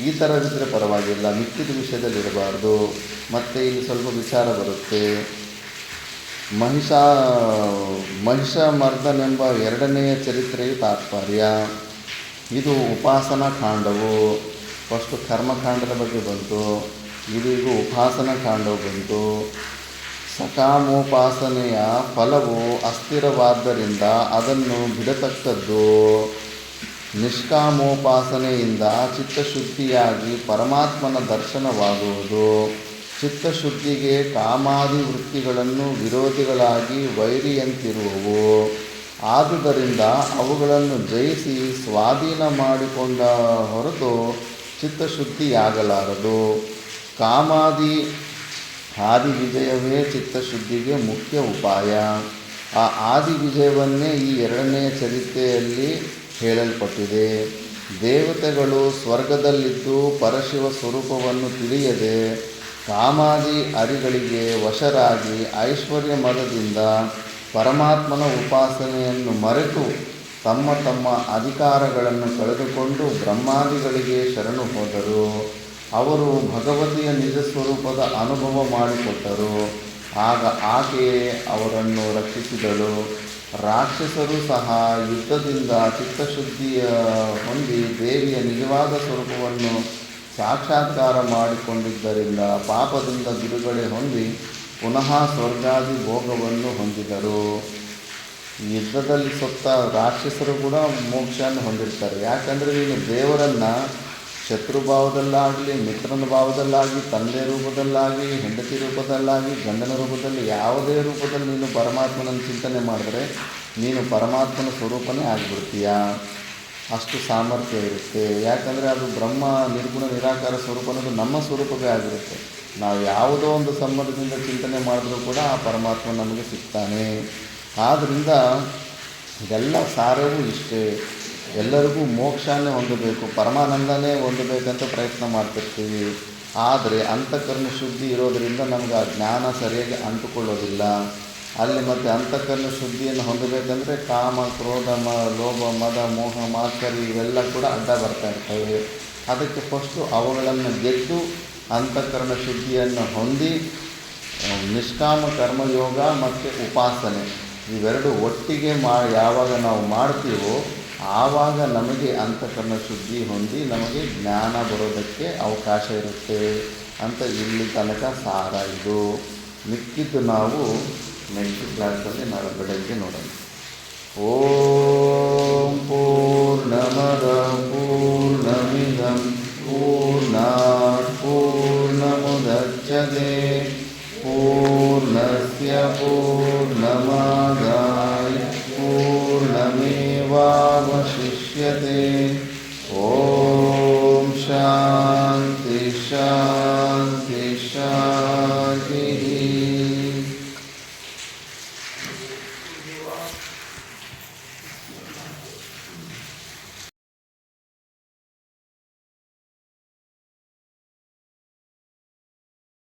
ಈ ಥರವಿದ್ದರೆ ಪರವಾಗಿಲ್ಲ, ಮಿಕ್ಕಿದ ವಿಷಯದಲ್ಲಿ ಇರಬಾರ್ದು. ಮತ್ತು ಇಲ್ಲಿ ಸ್ವಲ್ಪ ವಿಚಾರ ಬರುತ್ತೆ. ಮಹಿಷಮರ್ದನೆಂಬ ಎರಡನೆಯ ಚರಿತ್ರೆಯು ತಾತ್ಪರ್ಯ. ಇದು ಉಪಾಸನಾ ಕಾಂಡವು. ಫಸ್ಟು ಕರ್ಮಕಾಂಡದ ಬಗ್ಗೆ ಬಂತು, ಇದೀಗ ಉಪಾಸನಾ ಕಾಂಡವು ಬಂತು. ಸಕಾಮೋಪಾಸನೆಯ ಫಲವು ಅಸ್ಥಿರವಾದ್ದರಿಂದ ಅದನ್ನು ಬಿಡತಕ್ಕದ್ದು. ನಿಷ್ಕಾಮೋಪಾಸನೆಯಿಂದ ಚಿತ್ತಶುದ್ಧಿಯಾಗಿ ಪರಮಾತ್ಮನ ದರ್ಶನವಾಗುವುದು. ಚಿತ್ತಶುದ್ಧಿಗೆ ಕಾಮಾದಿ ವೃತ್ತಿಗಳನ್ನು ವಿರೋಧಿಗಳಾಗಿ ವೈರಿಯಂತಿರುವವು. ಆದುದರಿಂದ ಅವುಗಳನ್ನು ಜಯಿಸಿ ಸ್ವಾಧೀನ ಮಾಡಿಕೊಂಡ ಹೊರತು ಚಿತ್ತಶುದ್ಧಿಯಾಗಲಾರದು. ಕಾಮಾದಿ ಆದಿ ವಿಜಯವೇ ಚಿತ್ತಶುದ್ಧಿಗೆ ಮುಖ್ಯ ಉಪಾಯ. ಆ ಆದಿ ವಿಜಯವನ್ನೇ ಈ ಎರಡನೆಯ ಚರಿತ್ರೆಯಲ್ಲಿ ಹೇಳಲ್ಪಟ್ಟಿದೆ. ದೇವತೆಗಳು ಸ್ವರ್ಗದಲ್ಲಿದ್ದು ಪರಶಿವ ಸ್ವರೂಪವನ್ನು ತಿಳಿಯದೆ ಕಾಮಾದಿ ಅರಿಗಳಿಗೆ ವಶರಾಗಿ ಐಶ್ವರ್ಯ ಮದದಿಂದ ಪರಮಾತ್ಮನ ಉಪಾಸನೆಯನ್ನು ಮರೆತು ತಮ್ಮ ತಮ್ಮ ಅಧಿಕಾರಗಳನ್ನು ಕಳೆದುಕೊಂಡು ಬ್ರಹ್ಮಾದಿಗಳಿಗೆ ಶರಣು ಹೋದರು. ಅವರು ಭಗವತಿಯ ನಿಜ ಸ್ವರೂಪದ ಅನುಭವ ಮಾಡಿಕೊಟ್ಟರು. ಆಗ ಆಕೆಯೇ ಅವರನ್ನು ರಕ್ಷಿಸಿದಳು. ರಾಕ್ಷಸರು ಸಹ ಯುದ್ಧದಿಂದ ಚಿತ್ತಶುದ್ಧಿಯ ಹೊಂದಿ ದೇವಿಯ ನಿಜವಾದ ಸ್ವರೂಪವನ್ನು ಸಾಕ್ಷಾತ್ಕಾರ ಮಾಡಿಕೊಂಡಿದ್ದರಿಂದ ಪಾಪದಿಂದ ಬಿಡುಗಡೆ ಹೊಂದಿ ಪುನಃ ಸ್ವರ್ಗಾದಿ ಭೋಗವನ್ನು ಹೊಂದಿದರು. ಯುದ್ಧದಲ್ಲಿ ಸತ್ತ ರಾಕ್ಷಸರು ಕೂಡ ಮೋಕ್ಷವನ್ನು ಹೊಂದಿರ್ತಾರೆ. ಯಾಕಂದರೆ ನೀನು ದೇವರನ್ನು ಶತ್ರುಭಾವದಲ್ಲಾಗಲಿ, ಮಿತ್ರನ ಭಾವದಲ್ಲಾಗಿ, ತಂದೆ ರೂಪದಲ್ಲಾಗಿ, ಹೆಂಡತಿ ರೂಪದಲ್ಲಾಗಿ, ಗಂಡನ ರೂಪದಲ್ಲಿ, ಯಾವುದೇ ರೂಪದಲ್ಲಿ ನೀನು ಪರಮಾತ್ಮನನ್ನು ಚಿಂತನೆ ಮಾಡಿದ್ರೆ ನೀನು ಪರಮಾತ್ಮನ ಸ್ವರೂಪನೇ ಆಗಿಬಿಡ್ತೀಯ. ಅಷ್ಟು ಸಾಮರ್ಥ್ಯ ಇರುತ್ತೆ. ಯಾಕಂದರೆ ಅದು ಬ್ರಹ್ಮ ನಿರ್ಗುಣ ನಿರಾಕಾರ ಸ್ವರೂಪ ಅನ್ನೋದು ನಮ್ಮ ಸ್ವರೂಪವೇ ಆಗಿರುತ್ತೆ. ನಾವು ಯಾವುದೋ ಒಂದು ಸಂಬಂಧದಿಂದ ಚಿಂತನೆ ಮಾಡಿದ್ರೂ ಕೂಡ ಆ ಪರಮಾತ್ಮ ನಮಗೆ ಸಿಗ್ತಾನೆ. ಆದ್ದರಿಂದ ಎಲ್ಲ ಸಾರವೂ ಇಷ್ಟೇ, ಎಲ್ಲರಿಗೂ ಮೋಕ್ಷನೇ ಹೊಂದಬೇಕು, ಪರಮಾನಂದನೇ ಹೊಂದಬೇಕಂತ ಪ್ರಯತ್ನ ಮಾಡ್ತಿರ್ತೀವಿ. ಆದರೆ ಅಂತಃಕರಣ ಶುದ್ಧಿ ಇರೋದರಿಂದ ನಮ್ಗೆ ಆ ಜ್ಞಾನ ಸರಿಯಾಗಿ ಅಂಟುಕೊಳ್ಳೋದಿಲ್ಲ. ಅಲ್ಲಿ ಮತ್ತು ಅಂತಃಕರಣ ಶುದ್ಧಿಯನ್ನು ಹೊಂದಬೇಕಂದ್ರೆ ಕಾಮ, ಕ್ರೋಧ, ಲೋಭ, ಮದ, ಮೋಹ, ಮಾತ್ಸರಿ ಇವೆಲ್ಲ ಕೂಡ ಅಡ್ಡ ಬರ್ತಾ ಇರ್ತವೆ. ಅದಕ್ಕೆ ಫಸ್ಟು ಅವುಗಳನ್ನು ಗೆದ್ದು ಅಂತಃಕರಣ ಶುದ್ಧಿಯನ್ನು ಹೊಂದಿ ನಿಷ್ಕಾಮ ಕರ್ಮಯೋಗ ಮತ್ತು ಉಪಾಸನೆ ಇವೆರಡು ಒಟ್ಟಿಗೆ ಯಾವಾಗ ನಾವು ಮಾಡ್ತೀವೋ ಆವಾಗ ನಮಗೆ ಅಂತಃಕರಣ ಶುದ್ಧಿ ಹೊಂದಿ ನಮಗೆ ಜ್ಞಾನ ಬರೋದಕ್ಕೆ ಅವಕಾಶ ಇರುತ್ತೆ ಅಂತ ಇಲ್ಲಿ ತನಕ ಸಾರ. ಇದು ಮಿಕ್ಕಿದ್ದು ನಾವು ನೆಕ್ಸ್ಟ್ ಕ್ಲಾಸಲ್ಲಿ ನಾಳೆ ಬೆಳಗ್ಗೆ ನೋಡೋಣ. ಓಂ ಪೂರ್ಣಮದ ಪೂರ್ಣಮಿದಂ ಪೂರ್ಣಾತ್ ಪೂರ್ಣಮುದಚ್ಯತೆ ಪೂರ್ಣಸ್ಯ ಪೂರ್ಣಮಾದಾಯ ಪೂರ್ಣಮೇವಾವಶಿಷ್ಯತೆ.